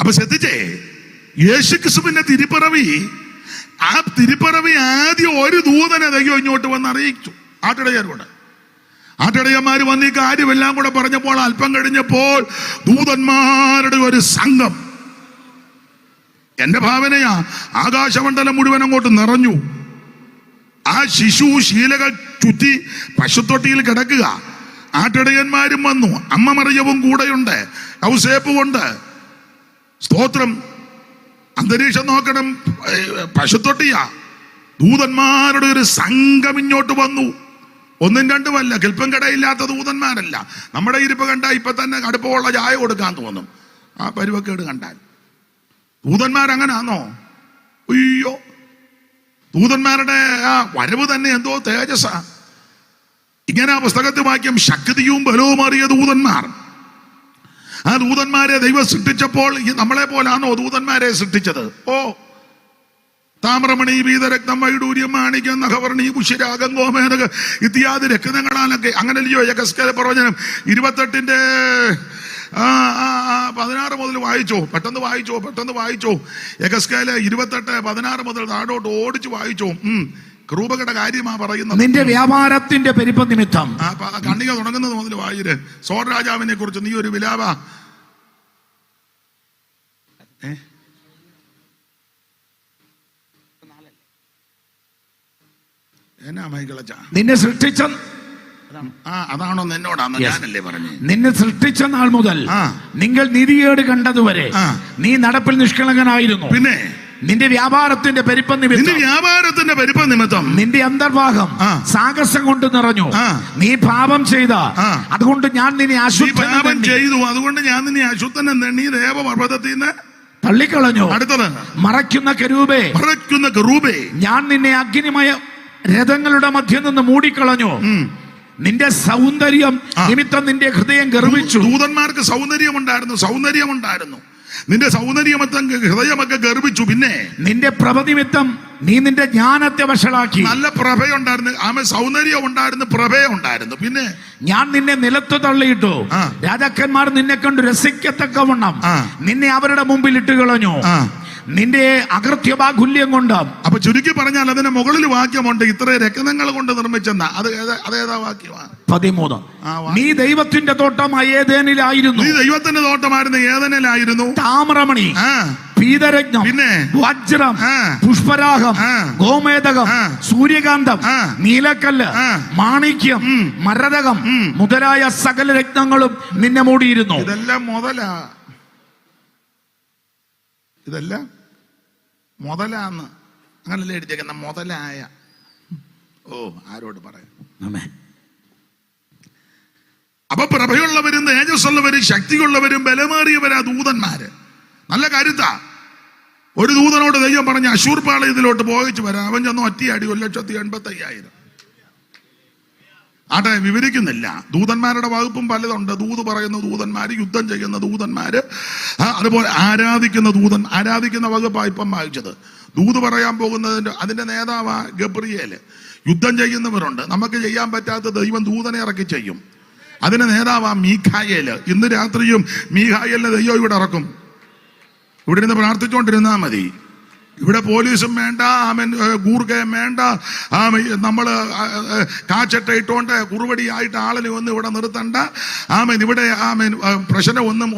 അപ്പൊ ശ്രദ്ധിച്ചേ, യേശുക്രിസ്തുവിന്റെ തിരുപ്പിറവി, ആ തിരുപ്പിറവി ആദ്യം ഒരു ദൂതനെ ദൈവം ഇങ്ങോട്ട് വന്ന് അറിയിച്ചു. ആട്ടിടയരോട് ആട്ടിടയന്മാര് വന്ന് ഈ കാര്യമെല്ലാം കൂടെ പറഞ്ഞപ്പോൾ അല്പം കഴിഞ്ഞപ്പോൾ ദൂതന്മാരുടെ ഒരു സംഘം, എന്റെ ഭാവനയാ, ആകാശമണ്ഡലം മുഴുവൻ അങ്ങോട്ട് നിറഞ്ഞു. ആ ശിശു ശീലകൾ ചുറ്റി പശുത്തൊട്ടിയിൽ കിടക്കുക. ആട്ടിടയന്മാരും വന്നു, അമ്മ മറിയവും കൂടെയുണ്ട്, ഔസേപ്പും ഉണ്ട്. സ്തോത്രം. അന്തരീക്ഷം നോക്കണം, പശുത്തൊട്ടിയാ. ദൂതന്മാരുടെ ഒരു സംഘം ഇങ്ങോട്ട് വന്നു. ഒന്നും രണ്ടുമല്ല, കിൽപ്പം കടയില്ലാത്ത ദൂതന്മാരല്ല. നമ്മുടെ ഇരിപ്പ് കണ്ടാൽ ഇപ്പൊ തന്നെ അടുപ്പമുള്ള ചായ കൊടുക്കാൻ തോന്നും, ആ പരുവക്കേട് കണ്ടാൽ. ദൂതന്മാരങ്ങനാന്നോ? അയ്യോ, ദൂതന്മാരുടെ ആ വരവ് തന്നെ എന്തോ തേജസ്സ. ഇങ്ങനെ ആ പുസ്തകത്തിൽ വാക്യം, ശക്തിയും ബലവും അറിയ ദൂതന്മാർ. ആ ദൂതന്മാരെ ദൈവം സൃഷ്ടിച്ചപ്പോൾ നമ്മളെ പോലാണോ ദൂതന്മാരെ സൃഷ്ടിച്ചത്? ഓ, താമ്രമണി, വീതരക്തം, വൈഡൂര്യം, മാണിക്യം, നഖവർണി, പുഷ്യരാഗം, ഗോമേതക ഇത്യാദി രക്തങ്ങളാലൊക്കെ. അങ്ങനെയല്ലയോ യഹസ്കേൽ പ്രവചനം 28:16 മുതൽ വായിച്ചോ, പെട്ടെന്ന് വായിച്ചോ. യഹസ്കേൽ 28:16 മുതൽ താഴോട്ട് ഓടിച്ചു വായിച്ചോ. ക്രൂപകളുടെ കാര്യമാ പറയുന്നത്. നിന്റെ വ്യാപാരത്തിന്റെ പെരുപ്പം നിമിത്തം. കണ്ണിക തുടങ്ങുന്നത് മുതൽ വായിര്. സോർ രാജാവിനെ കുറിച്ച് നീ ഒരു വിലാപ. എന്നാ മൈക്കിളച്ച, നിന്നെ സൃഷ്ടിച്ച അതാണോ എന്നോടാന്ന് ഞാനല്ലേ പറഞ്ഞു. നിന്നെ സൃഷ്ടിച്ച നാൾ മുതൽ നിങ്ങൾ നീതികേട് കണ്ടതുവരെ നീ നടപ്പിൽ നിഷ്കളങ്കനായിരുന്നു. പിന്നെ നിന്റെ വ്യാപാരത്തിന്റെ പെരുപ്പം നിമിത്തം നിന്റെ അന്തർഭാഗം സാഹസം കൊണ്ട് നിറഞ്ഞു. നീ പാപം ചെയ്ത, അതുകൊണ്ട് ഞാൻ നിന്നെ പാപം ചെയ്തു, അതുകൊണ്ട് ഞാൻ നിന്നെ അശുദ്ധൻ നീ ദേവപർവ്വതത്തിൽ നിന്ന് തള്ളിക്കളഞ്ഞു. അടുത്തത്, മറയ്ക്കുന്ന കരൂപേ, ഞാൻ നിന്നെ അഗ്നിമയ രഥങ്ങളുടെ മധ്യം നിന്ന് മൂടിക്കളഞ്ഞു. നിന്റെ സൗന്ദര്യം നിമിത്തം നിന്റെ ഹൃദയം ഗർവിച്ചു. ദൂതന്മാർക്ക് സൗന്ദര്യമുണ്ടായിരുന്നു. നിന്റെ സൗന്ദര്യമത്തം ഹൃദയമൊക്കെ ഗർഭിച്ചു. പിന്നെ നിന്റെ പ്രഭ നിമിത്തം നീ നിന്റെ ജ്ഞാനത്തെ വഷളാക്കി. നല്ല പ്രഭയുണ്ടായിരുന്നു, സൗന്ദര്യം ഉണ്ടായിരുന്നു, പ്രഭയുണ്ടായിരുന്നു. പിന്നെ ഞാൻ നിന്നെ നിലത്ത് തള്ളിയിട്ടു. രാജാക്കന്മാർ നിന്നെ കണ്ടു രസിക്കത്തക്കവണ്ണം നിന്നെ അവരുടെ മുമ്പിൽ ഇട്ട് കളഞ്ഞു. നിന്റെ അകൃത്യബാഹുല്യം കൊണ്ട്. അപ്പൊ ചുരുക്കി പറഞ്ഞാൽ അതിന് മുകളിൽ വാക്യമുണ്ട്, ഇത്ര രക്തങ്ങൾ കൊണ്ട് നിർമ്മിച്ചെന്ന. അതേതാ വാക്യമാണ്? 13. നീ ദൈവത്തിന്റെ തോട്ടമായ ഏദേനിലായിരുന്നു. നീ ദൈവത്തിന്റെ തോട്ടമായിരുന്നു, ഏദേനിലായിരുന്നു. താമ്രമണി, പീതരത്നം, പിന്നെ വജ്രം, പുഷ്പരാഗം, ഗോമേതകം, സൂര്യകാന്തം, നീലക്കല്ല്, മാണിക്യം, മരതകം മുതലായ സകല രത്നങ്ങളും നിന്നെ മൂടിയിരുന്നു. ഇതെല്ലാം മുതലാന്ന് അങ്ങനല്ലേ എഴുതിയേക്കുന്ന, മുതലായ. ഓ, ആരോട് പറയാം. അപ്പൊ പ്രഭയുള്ളവരും തേജസ്സുള്ളവരും ശക്തിയുള്ളവരും ബലമേറിയവരാ ദൂതന്മാര്. നല്ല കരുത്താ. ഒരു ദൂതനോട് ദൈവം പറഞ്ഞ അശൂർ പാളയത്തിലോട്ട് പോയിച്ചു വരാം. അവൻ ചെന്ന് ഒറ്റയടി 1,85,000. ആട്ടെ, വിവരിക്കുന്നില്ല. ദൂതന്മാരുടെ വകുപ്പും പലതുണ്ട്. ദൂത് പറയുന്ന ദൂതന്മാര്, യുദ്ധം ചെയ്യുന്ന ദൂതന്മാര്, അതുപോലെ ആരാധിക്കുന്ന വകുപ്പാണ് ഇപ്പം വായിച്ചത്. ദൂത് പറയാൻ പോകുന്നതിന്റെ അതിന്റെ നേതാവാ ഗബ്രിയേല്. യുദ്ധം ചെയ്യുന്നവരുണ്ട്. നമുക്ക് ചെയ്യാൻ പറ്റാത്ത ദൈവം ദൂതനെ ഇറക്കി ചെയ്യും. അതിന്റെ നേതാവാ മീഖായേല്. ഇന്ന് രാത്രിയും മീഖായേലിനെ ദൈവം ഇവിടെ ഇറക്കും. ഇവിടെ നിന്ന് പ്രാർത്ഥിച്ചുകൊണ്ടിരുന്നാ മതി. ഇവിടെ പോലീസും വേണ്ട, ഗൂർഖയും വേണ്ട, നമ്മള് കാച്ചട്ട ഇട്ടോണ്ട് കുറുവടിയായിട്ട് ആളിനെ ഒന്നും ഇവിടെ നിർത്തണ്ട. ഇവിടെ പ്രശ്നം ഒന്നും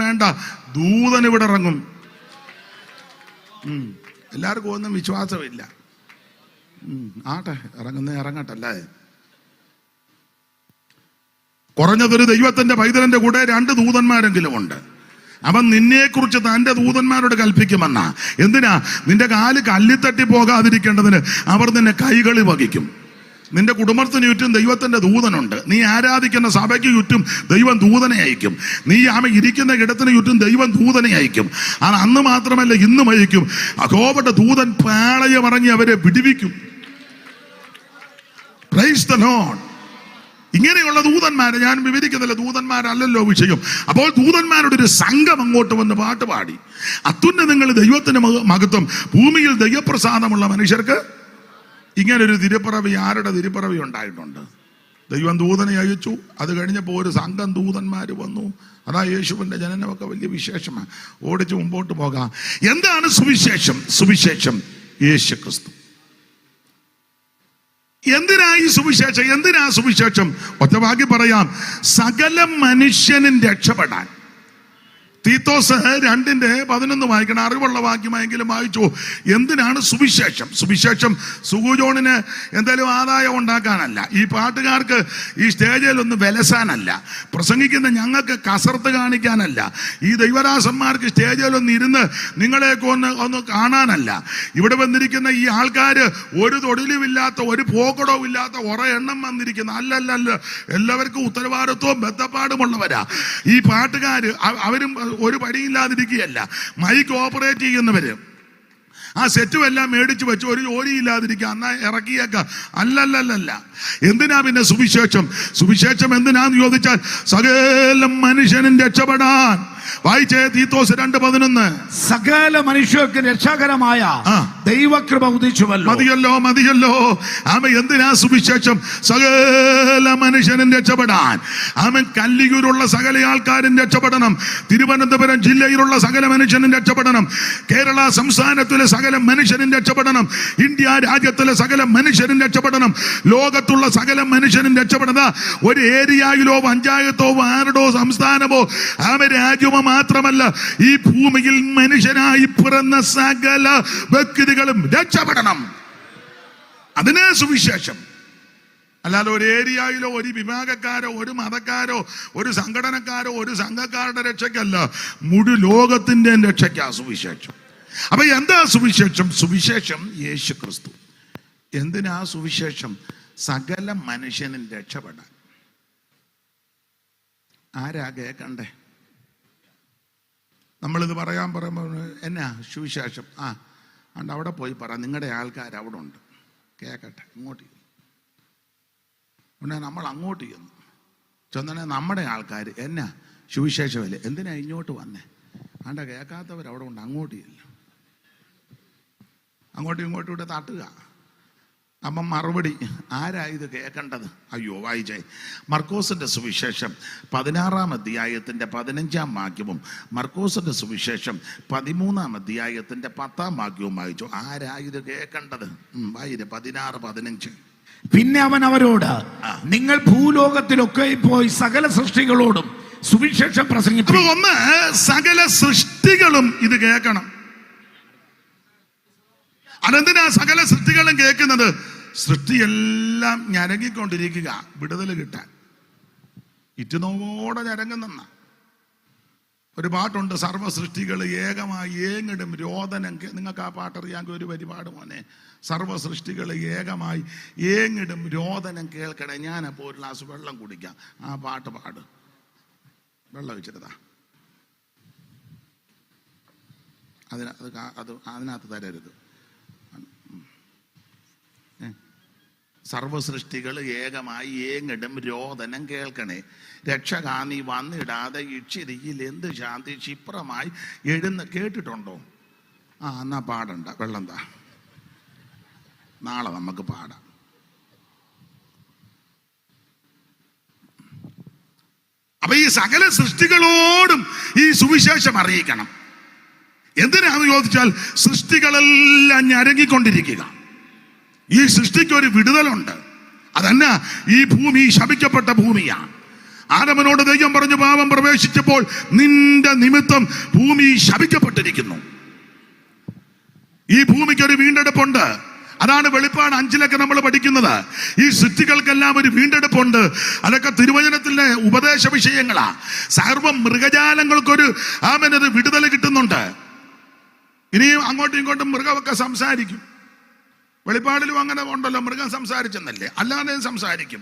വേണ്ട. ദൂതൻ ഇവിടെ ഇറങ്ങും. എല്ലാവർക്കും ഒന്നും വിശ്വാസമില്ല. ആട്ടെ, ഇറങ്ങട്ടല്ലേ. കുറഞ്ഞതൊരു ദൈവത്തിന്റെ പൈതലിന്റെ കൂടെ 2 ദൂതന്മാരെങ്കിലും ഉണ്ട്. അവൻ നിന്നെക്കുറിച്ച് തന്റെ ദൂതന്മാരോട് കൽപ്പിക്കുമെന്നാ. എന്തിനാ? നിന്റെ കാല് കല്ലിത്തട്ടി പോകാതിരിക്കേണ്ടതിന് അവർ നിന്നെ കൈകളി വഹിക്കും. നിന്റെ കുടുംബത്തിന് ചുറ്റും ദൈവത്തിന്റെ ദൂതനുണ്ട്. നീ ആരാധിക്കുന്ന സഭയ്ക്ക് ചുറ്റും ദൈവം ദൂതനെ അയക്കും. നീ ഇരിക്കുന്ന ഇടത്തിന് ചുറ്റും ദൈവം ദൂതനെ അയക്കും. അത് അന്ന് മാത്രമല്ല, ഇന്നും അയക്കും. കോപപ്പെട്ട ദൂതൻ പാളയമറങ്ങി അവരെ വിടുവിക്കും. Praise the Lord. ഇങ്ങനെയുള്ള ദൂതന്മാരെ ഞാൻ വിവരിക്കുന്നില്ല, ദൂതന്മാരല്ലല്ലോ വിഷയം. അപ്പോൾ ദൂതന്മാരുടെ ഒരു സംഘം അങ്ങോട്ട് വന്ന് പാട്ടുപാടി, അത്യുന്നതങ്ങളിൽ ദൈവത്തിന്റെ മഹത്വം, ഭൂമിയിൽ ദൈവപ്രസാദമുള്ള മനുഷ്യർക്ക്. ഇങ്ങനൊരു തിരുപ്പിറവി, ആരുടെ തിരുപ്പിറവി ഉണ്ടായിട്ടുണ്ട്? ദൈവം ദൂതനെ അയച്ചു. അത് കഴിഞ്ഞപ്പോൾ ഒരു സംഘം ദൂതന്മാർ വന്നു. അതാ യേശുവിന്റെ ജനനമൊക്കെ വലിയ വിശേഷമാണ്. ഓടിച്ച് മുമ്പോട്ട് പോകാം. എന്താണ് സുവിശേഷം? സുവിശേഷം യേശു ക്രിസ്തു. എന്തിനാ ഈ സുവിശേഷം? എന്തിനാ സുവിശേഷം? ഒറ്റവാക്കി പറയാം, സകല മനുഷ്യനും രക്ഷപ്പെടാൻ. തീത്തോസ് 2:11 വായിക്കണം. അറിവുള്ള വാക്യമായെങ്കിലും വായിച്ചു. എന്തിനാണ് സുവിശേഷം? സുവിശേഷം സുഗുജോണിന് എന്തായാലും ആദായം ഉണ്ടാക്കാനല്ല, ഈ പാട്ടുകാർക്ക് ഈ സ്റ്റേജിൽ ഒന്ന് വിലസാനല്ല, പ്രസംഗിക്കുന്ന ഞങ്ങൾക്ക് കസർത്ത് കാണിക്കാനല്ല, ഈ ദൈവദാസന്മാർക്ക് സ്റ്റേജിൽ ഒന്ന് ഇരുന്ന് നിങ്ങളെയൊക്കെ ഒന്ന് കാണാനല്ല. ഇവിടെ വന്നിരിക്കുന്ന ഈ ആൾക്കാർ ഒരു തൊഴിലുമില്ലാത്ത, ഒരു പോക്കടവും ഇല്ലാത്ത കുറെ എണ്ണം വന്നിരിക്കുന്ന അല്ലല്ല, എല്ലാവർക്കും ഉത്തരവാദിത്വവും ബന്ധപ്പാടുമുള്ളവരാ ഈ പാട്ടുകാര്. അവരും ഒരു പടിയില്ലാതിരിക്കുകയല്ല, മൈക്ക് ഓപ്പറേറ്റ് ചെയ്യുന്നവര് ആ സെറ്റും എല്ലാം മേടിച്ചു വെച്ച് ഒരു ജോലിയില്ലാതിരിക്കുക, എന്നാ ഇറക്കിയേക്ക. അല്ലല്ലല്ല. എന്തിനാ പിന്നെ സുവിശേഷം? സുവിശേഷം എന്തിനാന്ന് ചോദിച്ചാൽ സകല മനുഷ്യനും രക്ഷപ്പെടാൻ. വായിച്ചേ തീത്തോസ് 2:11. സകല മനുഷ്യർക്ക് രക്ഷാകരമായ ദൈവകൃപ ഉദിച്ചുവല്ലോ. മതിയല്ലോ. ആമൻ. എന്തിനാ സുവിശേഷം? സകല മനുഷ്യനും രക്ഷപ്പെടാൻ. ആമൻ. കല്ലിയൂരുള്ള സകല ആൾക്കാരും രക്ഷപ്പെടണം. തിരുവനന്തപുരം ജില്ലയിലുള്ള സകല മനുഷ്യനും രക്ഷപ്പെടണം. കേരള സംസ്ഥാനത്തിലെ സകല മനുഷ്യനും രക്ഷപ്പെടണം. ഇന്ത്യ രാജ്യത്തിലെ സകല മനുഷ്യനും രക്ഷപ്പെടണം. ലോകത്തുള്ള സകല മനുഷ്യനും രക്ഷപ്പെടുന്ന ഒരു ഏരിയയിലോ പഞ്ചായത്തോ വാർഡോ സംസ്ഥാനമോ ആമൻ രാജ്യമോ മാത്രമല്ല, ഈ ഭൂമിയിൽ മനുഷ്യനായി പിറന്ന സകല വ്യക്തികളും രക്ഷപ്പെടണം. അതിന് സുവിശേഷം. അല്ലാതെ ഒരു ഏരിയയിലോ ഒരു വിഭാഗക്കാരോ ഒരു മതക്കാരോ ഒരു സംഘടനക്കാരോ ഒരു സംഘക്കാരുടെ രക്ഷയ്ക്കല്ല, മുഴു ലോകത്തിന്റെ രക്ഷയ്ക്കാ സുവിശേഷം. അപ്പൊ എന്താ സുവിശേഷം? സുവിശേഷം യേശു ക്രിസ്തു. എന്തിനാ സുവിശേഷം? സകല മനുഷ്യനും രക്ഷപ്പെടാൻ. ആരാ കേൾക്കണ്ടേ? നമ്മളിത് പറയുമ്പോൾ എന്നാ സുവിശേഷം? അതുകൊണ്ട് അവിടെ പോയി പറ, നിങ്ങളുടെ ആൾക്കാർ അവിടെ ഉണ്ട്, കേൾക്കട്ടെ. ഇങ്ങോട്ട് ഉടനെ നമ്മൾ അങ്ങോട്ട് ചെന്നെ നമ്മുടെ ആൾക്കാർ എന്നാ സുവിശേഷമല്ലേ, എന്തിനാ ഇങ്ങോട്ട് വന്നേ? ആണ്ട കേൾക്കാത്തവർ അവിടെ ഉണ്ട്, അങ്ങോട്ട് ചെല്ലും. അങ്ങോട്ടും ഇങ്ങോട്ടും ഇവിടെ തട്ടുക. അപ്പം മറുപടി ആരാ ഇത് കേൾക്കേണ്ടത്? അയ്യോ, വായിച്ചേ മർക്കോസിന്റെ സുവിശേഷം 16-ാം അധ്യായത്തിന്റെ 15-ാം വാക്യവും മർക്കോസിന്റെ സുവിശേഷം 13-ാം അധ്യായത്തിന്റെ 10-ാം വാക്യവും വായിച്ചു. ആരാ ഇത് കേൾക്കേണ്ടത്? 16-15. പിന്നെ അവൻ അവരോട്, നിങ്ങൾ ഭൂലോകത്തിലൊക്കെ പോയി സകല സൃഷ്ടികളോടും സുവിശേഷം പ്രസംഗിച്ചു. ഒന്ന്, സകല സൃഷ്ടികളും ഇത് കേൾക്കണം. അതെന്തിനാ സകല സൃഷ്ടികളും കേൾക്കുന്നത്? സൃഷ്ടിയെല്ലാം ഞരങ്ങിക്കൊണ്ടിരിക്കുക വിടുതൽ കിട്ടാൻ. ഇറ്റുനോവോടെ ഞരങ്ങുന്ന ഒരു പാട്ടുണ്ട്, സർവ്വ സൃഷ്ടികൾ ഏകമായി ഏങ്ങിടും രോദനം. നിങ്ങൾക്ക് ആ പാട്ടറിയാമെങ്കിൽ ഒരു പരിപാട് മോനെ. സർവ്വ സൃഷ്ടികൾ ഏകമായി ഏങ്ങിടും രോദനം കേൾക്കണേ. ഞാനപ്പോൾ ഒരു ഗ്ലാസ് വെള്ളം കുടിക്കാം. ആ പാട്ട് പാട്. വെള്ളം വെച്ചിരുതാ അതിനകത്ത് തരരുത്. സർവസൃഷ്ടികൾ ഏകമായി ഏങ്ങിടും രോദനം കേൾക്കണേ. രക്ഷകാന്തി വന്നിടാതെ ഇച്ചിരിയിൽ എന്ത് ശാന്തി ക്ഷിപ്രമായി എഴുന്ന. കേട്ടിട്ടുണ്ടോ? എന്നാ പാടണ്ട, വെള്ളം താ, നാളെ നമുക്ക് പാടാം. അപ്പൊ ഈ സകല സൃഷ്ടികളോടും ഈ സുവിശേഷം അറിയിക്കണം. എന്തിനാന്ന് ചോദിച്ചാൽ സൃഷ്ടികളെല്ലാം ഞരങ്ങിക്കൊണ്ടിരിക്കുക. ഈ സൃഷ്ടിക്ക് ഒരു വിടുതലുണ്ട്. അതന്നെ, ഈ ഭൂമി ശപിക്കപ്പെട്ട ഭൂമിയാണ്. ആദമനോട് ദൈവം പറഞ്ഞു, പാപം പ്രവേശിച്ചപ്പോൾ നിന്റെ നിമിത്തം ഭൂമി ശപിക്കപ്പെട്ടിരിക്കുന്നു. ഈ ഭൂമിക്ക് ഒരു വീണ്ടെടുപ്പുണ്ട്. അതാണ് വെളിപ്പാട് 5-ലൊക്കെ നമ്മൾ പഠിക്കുന്നത്. ഈ സൃഷ്ടികൾക്കെല്ലാം ഒരു വീണ്ടെടുപ്പുണ്ട്. അതൊക്കെ തിരുവചനത്തിലെ ഉപദേശ വിഷയങ്ങളാ. സർവ്വ മൃഗജാലങ്ങൾക്കൊരു ഒരു വിടുതൽ കിട്ടുന്നുണ്ട്. ഇനിയും അങ്ങോട്ടും ഇങ്ങോട്ടും മൃഗമൊക്കെ സംസാരിക്കും. വെളിപ്പാടിലും അങ്ങനെ ഉണ്ടല്ലോ, മൃഗം സംസാരിച്ചെന്നല്ലേ, അല്ലാതെ സംസാരിക്കും.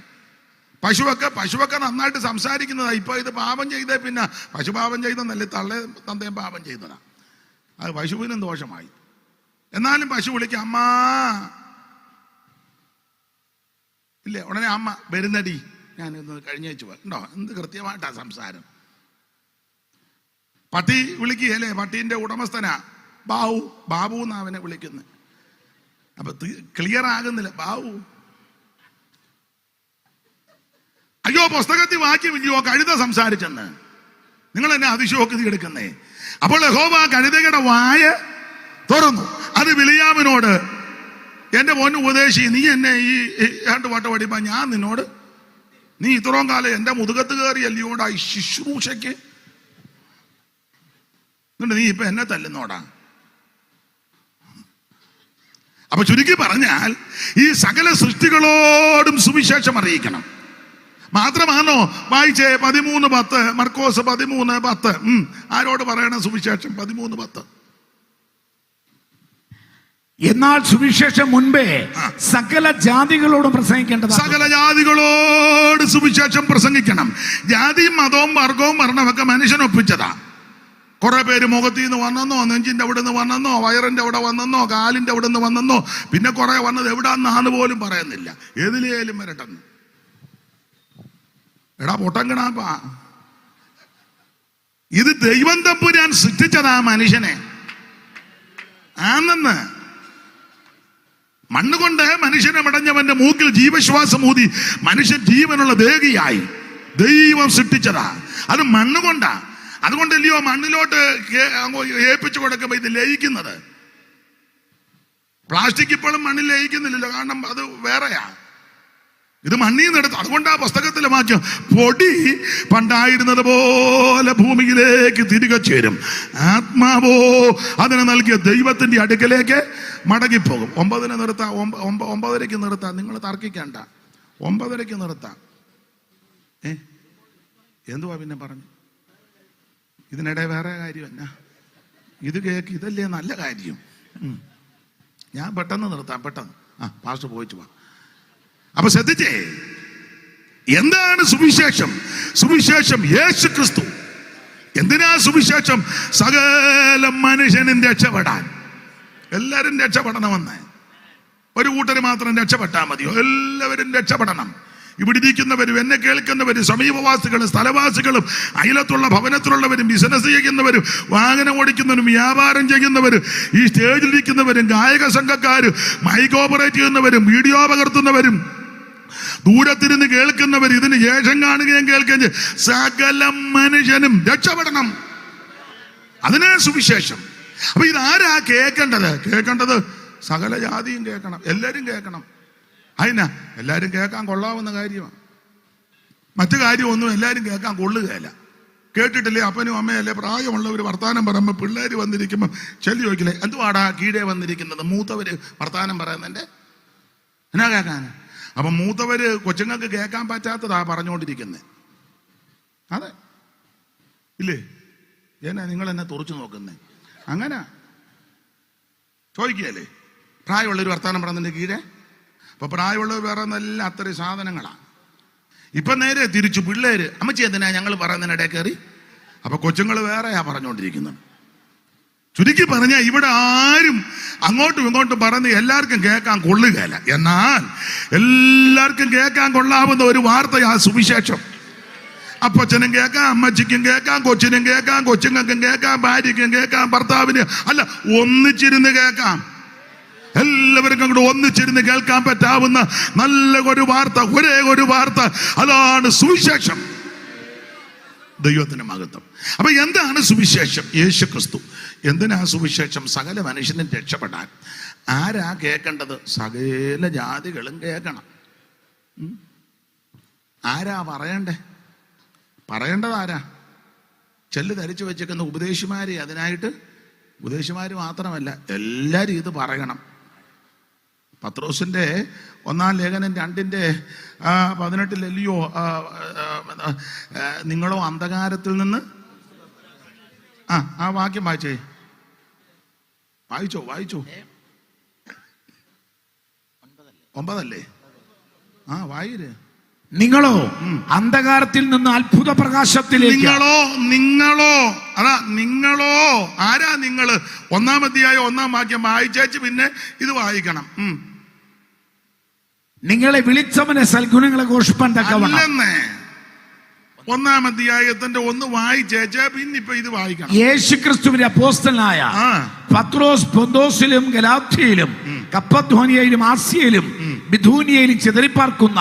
പശുവൊക്കെ നന്നായിട്ട് സംസാരിക്കുന്നതാ. ഇപ്പൊ ഇത് പാപം ചെയ്തേ, പിന്നെ പശു പാപം ചെയ്തെന്നല്ലേ, തന്തയും പാപം ചെയ്തതാ. അത് പശുവിനും ദോഷമായി. എന്നാലും പശു വിളിക്കും അമ്മ ഇല്ലേ, ഉടനെ അമ്മ വരുന്നടി, ഞാൻ ഇന്ന് കഴിഞ്ഞ വെച്ചു ഉണ്ടോ. എന്ത് കൃത്യമായിട്ടാ സംസാരം. പട്ടി വിളിക്കുകയല്ലേ, പട്ടീന്റെ ഉടമസ്ഥനാ ബാബു എന്നാ അവനെ വിളിക്കുന്നത്. അപ്പൊ ക്ലിയർ ആകുന്നില്ല. ബാബു അയ്യോ പുസ്തകത്തിൽ വാക്യമില്ലയോ കഴുത സംസാരിച്ചെന്ന്. നിങ്ങൾ എന്നെ അതിശോക്തി എടുക്കുന്നേ. അപ്പോൾ യഹോവ കഴുതയുടെ വായ തുറന്നു. അത് ബിലിയാമിനോട്, എന്റെ പൊന്നു ഉപദേശി, നീ എന്നെ ഈ 2 വട്ടം അടിപ്പാ, ഞാൻ നിന്നോട്, നീ ഇത്രയും കാലം എന്റെ മുതുകത്ത് കയറി അല്ലയോടാ ഈ ശുശ്രൂഷയ്ക്ക്, എന്നിട്ട് നീ ഇപ്പൊ എന്നെ തല്ലുന്നോടാ. അപ്പൊ ചുരുക്കി പറഞ്ഞാൽ ഈ സകല സൃഷ്ടികളോടും സുവിശേഷം അറിയിക്കണം. മാത്രമാണോ വായിച്ചേ 13:10, മർക്കോസ് 13:10. ആരോട് പറയണം സുവിശേഷം? 13:10. എന്നാൽ സുവിശേഷം മുൻപേ സകല ജാതികളോടും പ്രസംഗിക്കേണ്ടത്. സകല ജാതികളോട് സുവിശേഷം പ്രസംഗിക്കണം. ജാതിയും മതവും വർഗവും വർണ്ണമൊക്കെ മനുഷ്യനൊപ്പിച്ചതാ. കുറെ പേര് മുഖത്തിൽ നിന്ന് വന്നെന്നോ, നെഞ്ചിന്റെ അവിടെ നിന്ന് വന്നെന്നോ, വയറിന്റെ അവിടെ വന്നെന്നോ, കാലിന്റെ അവിടെ നിന്ന് വന്നെന്നോ, പിന്നെ കുറെ വന്നത് എവിടാന്നാന്ന് പോലും പറയുന്നില്ല. ഏതിലേലും വരട്ടെന്ന്. എടാ പൊട്ടങ്കണാപ്പാ, ഇത് ദൈവം തമ്പുരാൻ സൃഷ്ടിച്ചതാ മനുഷ്യനെ. ആണെന്ന് മണ്ണുകൊണ്ട് മനുഷ്യനെ മടഞ്ഞവന്റെ മൂക്കിൽ ജീവശ്വാസം ഊതി മനുഷ്യൻ ജീവനുള്ള ദേഹിയായി ദൈവം സൃഷ്ടിച്ചതാ. അത് മണ്ണുകൊണ്ടാ. അതുകൊണ്ടല്ലയോ മണ്ണിലോട്ട് ഏൽപ്പിച്ചു കൊടുക്കുമ്പോ ഇത് ലയിക്കുന്നത്. പ്ലാസ്റ്റിക് ഇപ്പോഴും മണ്ണിൽ ലയിക്കുന്നില്ലല്ലോ, കാരണം അത് വേറെയാ. ഇത് മണ്ണിൽ നിന്ന് എടുത്ത്. അതുകൊണ്ടാ പുസ്തകത്തിലെ വാക്യം, പൊടി പണ്ടായിരുന്നത് പോലെ ഭൂമിയിലേക്ക് തിരികെ ചേരും, ആത്മാവോ അതിനെ നൽകിയ ദൈവത്തിന്റെ അടുക്കലേക്ക് മടങ്ങിപ്പോകും. 9 നിർത്താം, 9:30 നിർത്താം. നിങ്ങൾ തർക്കിക്കണ്ട, 9:30 നിർത്താം. എന്തുവാ പിന്നെ പറഞ്ഞു? ഇതിനിടെ വേറെ കാര്യമല്ല, ഇത് കേക്ക്, ഇതല്ലേ നല്ല കാര്യം. ഞാൻ പെട്ടെന്ന് നിർത്താം, പെട്ടെന്ന്. പാസ്റ്റർ പോയിച്ചു വാ. അപ്പൊ ശ്രദ്ധിച്ചേ, എന്താണ് സുവിശേഷം? സുവിശേഷം യേശു ക്രിസ്തു. എന്തിനാ സുവിശേഷം? സകല മനുഷ്യനും രക്ഷപ്പെടാൻ. എല്ലാവരും രക്ഷപ്പെടണമെന്ന്. ഒരു കൂട്ടര് മാത്രം രക്ഷപ്പെട്ടാൽ മതിയോ? എല്ലാവരും രക്ഷപ്പെടണം. ഇവിടെ ഇരിക്കുന്നവരും എന്നെ കേൾക്കുന്നവരും സമീപവാസികളും സ്ഥലവാസികളും അയലത്തുള്ള ഭവനത്തിലുള്ളവരും ബിസിനസ് ചെയ്യുന്നവരും വാഹനം ഓടിക്കുന്നവരും വ്യാപാരം ചെയ്യുന്നവരും ഈ സ്റ്റേജിലിരിക്കുന്നവരും ഗായക സംഘക്കാരും മൈക്ക് ഓപ്പറേറ്റ് ചെയ്യുന്നവരും വീഡിയോ പകർത്തുന്നവരും ദൂരത്തിരുന്ന് കേൾക്കുന്നവർ, ഇതിന് ശേഷം കാണുകയും കേൾക്കുകയും ചെയ്യും, സകല മനുഷ്യനും രക്ഷപ്പെടണം. അതിനാ സുവിശേഷം. അപ്പൊ ഇതാരാ കേൾക്കേണ്ടത്? കേൾക്കേണ്ടത് സകല ജാതിയും കേൾക്കണം, എല്ലാരും കേൾക്കണം. അതിനാ എല്ലാരും കേൾക്കാൻ കൊള്ളാവുന്ന കാര്യമാണ്. മറ്റു കാര്യമൊന്നും എല്ലാരും കേൾക്കാൻ കൊള്ളുകയല്ല. കേട്ടിട്ടില്ലേ അപ്പനും അമ്മയല്ലേ പ്രായമുള്ളവർ വർത്താനം പറയുമ്പോൾ പിള്ളേര് വന്നിരിക്കുമ്പോൾ ചെല്ലി ചോദിക്കില്ലേ, എന്തുവാടാ കീഴേ വന്നിരിക്കുന്നത്? മൂത്തവര് വർത്താനം പറയുന്നതിന്റെ എന്നാ കേൾക്കാൻ? അപ്പൊ മൂത്തവര് കൊച്ചുങ്ങൾക്ക് കേൾക്കാൻ പറ്റാത്തതാ പറഞ്ഞുകൊണ്ടിരിക്കുന്നത്. അതെ ഇല്ലേ? എന്നാ നിങ്ങൾ എന്നെ തുറച്ചു നോക്കുന്നേ? അങ്ങനെ ചോദിക്കുകയല്ലേ? പ്രായമുള്ളൊരു വർത്താനം പറയുന്നതിന്റെ കീഴേ. അപ്പൊ പ്രായമുള്ളവർ വേറെ നല്ല അത്രയും സാധനങ്ങളാണ്. ഇപ്പൊ നേരെ തിരിച്ചു പിള്ളേര് അമ്മച്ചി എന്തിനാ ഞങ്ങൾ പറയുന്നതിനിടെ കയറി. അപ്പൊ കൊച്ചുങ്ങൾ വേറെയാ പറഞ്ഞുകൊണ്ടിരിക്കുന്നത്. ചുരുക്കി പറഞ്ഞാൽ ഇവിടെ ആരും അങ്ങോട്ടും ഇങ്ങോട്ടും പറഞ്ഞ് എല്ലാവർക്കും കേൾക്കാൻ കൊള്ളുകയല്ല. എന്നാൽ എല്ലാവർക്കും കേൾക്കാൻ കൊള്ളാവുന്ന ഒരു വാർത്തയാ സുവിശേഷം. അപ്പച്ചനും കേൾക്കാം, അമ്മച്ചിക്കും കേൾക്കാം, കൊച്ചിനും കേൾക്കാം, കൊച്ചുങ്ങൾക്കും കേൾക്കാം, ഭാര്യയ്ക്കും കേൾക്കാം, ഭർത്താവിന് അല്ല ഒന്നിച്ചിരുന്ന് കേൾക്കാം. എല്ലാവർക്കും അങ്ങോട്ട് ഒന്നിച്ചിരുന്ന് കേൾക്കാൻ പറ്റാവുന്ന നല്ല ഒരു വാർത്ത, ഒരേ ഒരു വാർത്ത, അതാണ് സുവിശേഷം. ദൈവത്തിന്റെ മഹത്വം. അപ്പൊ എന്താണ് സുവിശേഷം? യേശു ക്രിസ്തു. എന്തിനാ സുവിശേഷം? സകല മനുഷ്യനും രക്ഷപ്പെടാൻ. ആരാ കേൾക്കേണ്ടത്? സകല ജാതികളും കേൾക്കണം. ആരാ പറയണ്ടേ? പറയേണ്ടത് ആരാ? ചെല്ല് ധരിച്ചു വെച്ചേക്കുന്ന ഉപദേശിമാരെ. അതിനായിട്ട് ഉപദേശിമാര് മാത്രമല്ല, എല്ലാരും ഇത് പറയണം. പത്രോസിന്റെ 1-ാം ലേഖനം 2:18 നിങ്ങളോ അന്ധകാരത്തിൽ നിന്ന് ആ വാക്യം വായിച്ചോ. വായിച്ചോ 9 വായിര്. നിങ്ങളോ അന്ധകാരത്തിൽ നിന്ന് അത്ഭുത പ്രകാശത്തിലേക്ക്. നിങ്ങളോ ആരാ നിങ്ങള്? 1-ാം അധ്യായം 1-ാം വാക്യം വായിച്ചേച്ച് പിന്നെ ഇത് വായിക്കണം. നിങ്ങളെ വിളിച്ചവനെ സൽഗുണങ്ങളെ ഘോഷിപ്പാൻ തക്കവണ്ണം. 1-ാം അധ്യായത്തിന്റെ 1 വായിച്ചേച്ച് പിന്നെ ഇപ്പൊ ഇത് വായിക്കണം. യേശുക്രിസ്തുവിന്റെ അപ്പോസ്തലനായ പത്രോസ് പൊന്തോസിലും ഗലാത്യയിലും കപ്പദ്ദോനിയയിലും ആസ്യയിലും ബിഥൂനിയയിലും ചിതറിപ്പാർക്കുന്ന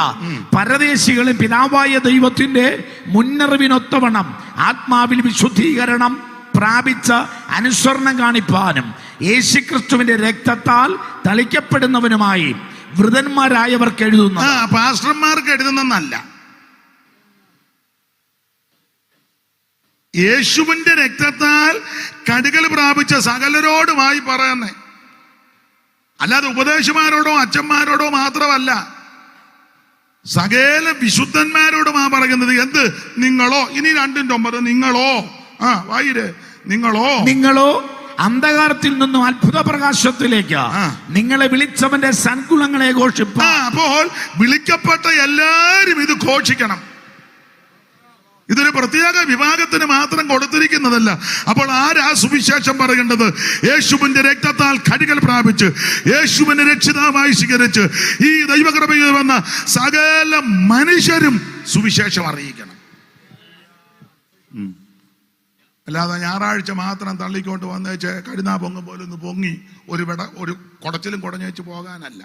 പരദേശികളും പിതാവായ ദൈവത്തിന്റെ മുന്നറിവിനൊത്തവണ്ണം ആത്മാവിൽ വിശുദ്ധീകരണം പ്രാപിച്ച അനുസരണം കാണിപ്പാനും യേശുക്രിസ്തുവിന്റെ രക്തത്താൽ തളിക്കപ്പെടുന്നവനുമായി വൃതന്മാരായവർക്ക് എഴുതുന്നു. പാസ്റ്റർമാർക്ക് എഴുതുന്നല്ല, യേശുവിന്റെ രക്തത്താൽ കടുകൽ പ്രാപിച്ച സകലരോടുമായി പറയുന്നേ. അല്ലാതെ ഉപദേശമാരോടോ അച്ഛന്മാരോടോ മാത്രമല്ല, സകല വിശുദ്ധന്മാരോടുമാ പറയുന്നത്. എന്ത്? നിങ്ങളോ, ഇനി 2:9, നിങ്ങളോ, വായിര്, നിങ്ങളോ അന്ധകാരത്തിൽ നിന്നും അത്ഭുത പ്രകാശത്തിലേക്ക് നിങ്ങളെ വിളിച്ചവന്റെ സൽഗുണങ്ങളെ ഘോഷിപ്പാൻ. അപ്പോൾ വിളിക്കപ്പെട്ട എല്ലാരും ഇത് ഘോഷിക്കണം. ഇതൊരു പ്രത്യേക വിഭാഗത്തിന് മാത്രം കൊടുത്തിരിക്കുന്നതല്ല. അപ്പോൾ ആരാ സുവിശേഷം പറയേണ്ടത്? യേശുവിന്റെ രക്തത്താൽ കടികൾ പ്രാപിച്ച് യേശുവിനെ രക്ഷിതാവായി സ്വീകരിച്ച് ഈ ദൈവകൃപയിൽ വന്ന സകല മനുഷ്യരും സുവിശേഷം അറിയിക്കണം. അല്ലാതെ ഞായറാഴ്ച മാത്രം തള്ളിക്കൊണ്ട് വന്നേച്ച് കരുനാ പൊങ്ങും പോലെ ഒന്ന് പൊങ്ങി ഒരു കുടച്ചിലും കുടഞ്ഞേച്ച് പോകാനല്ല.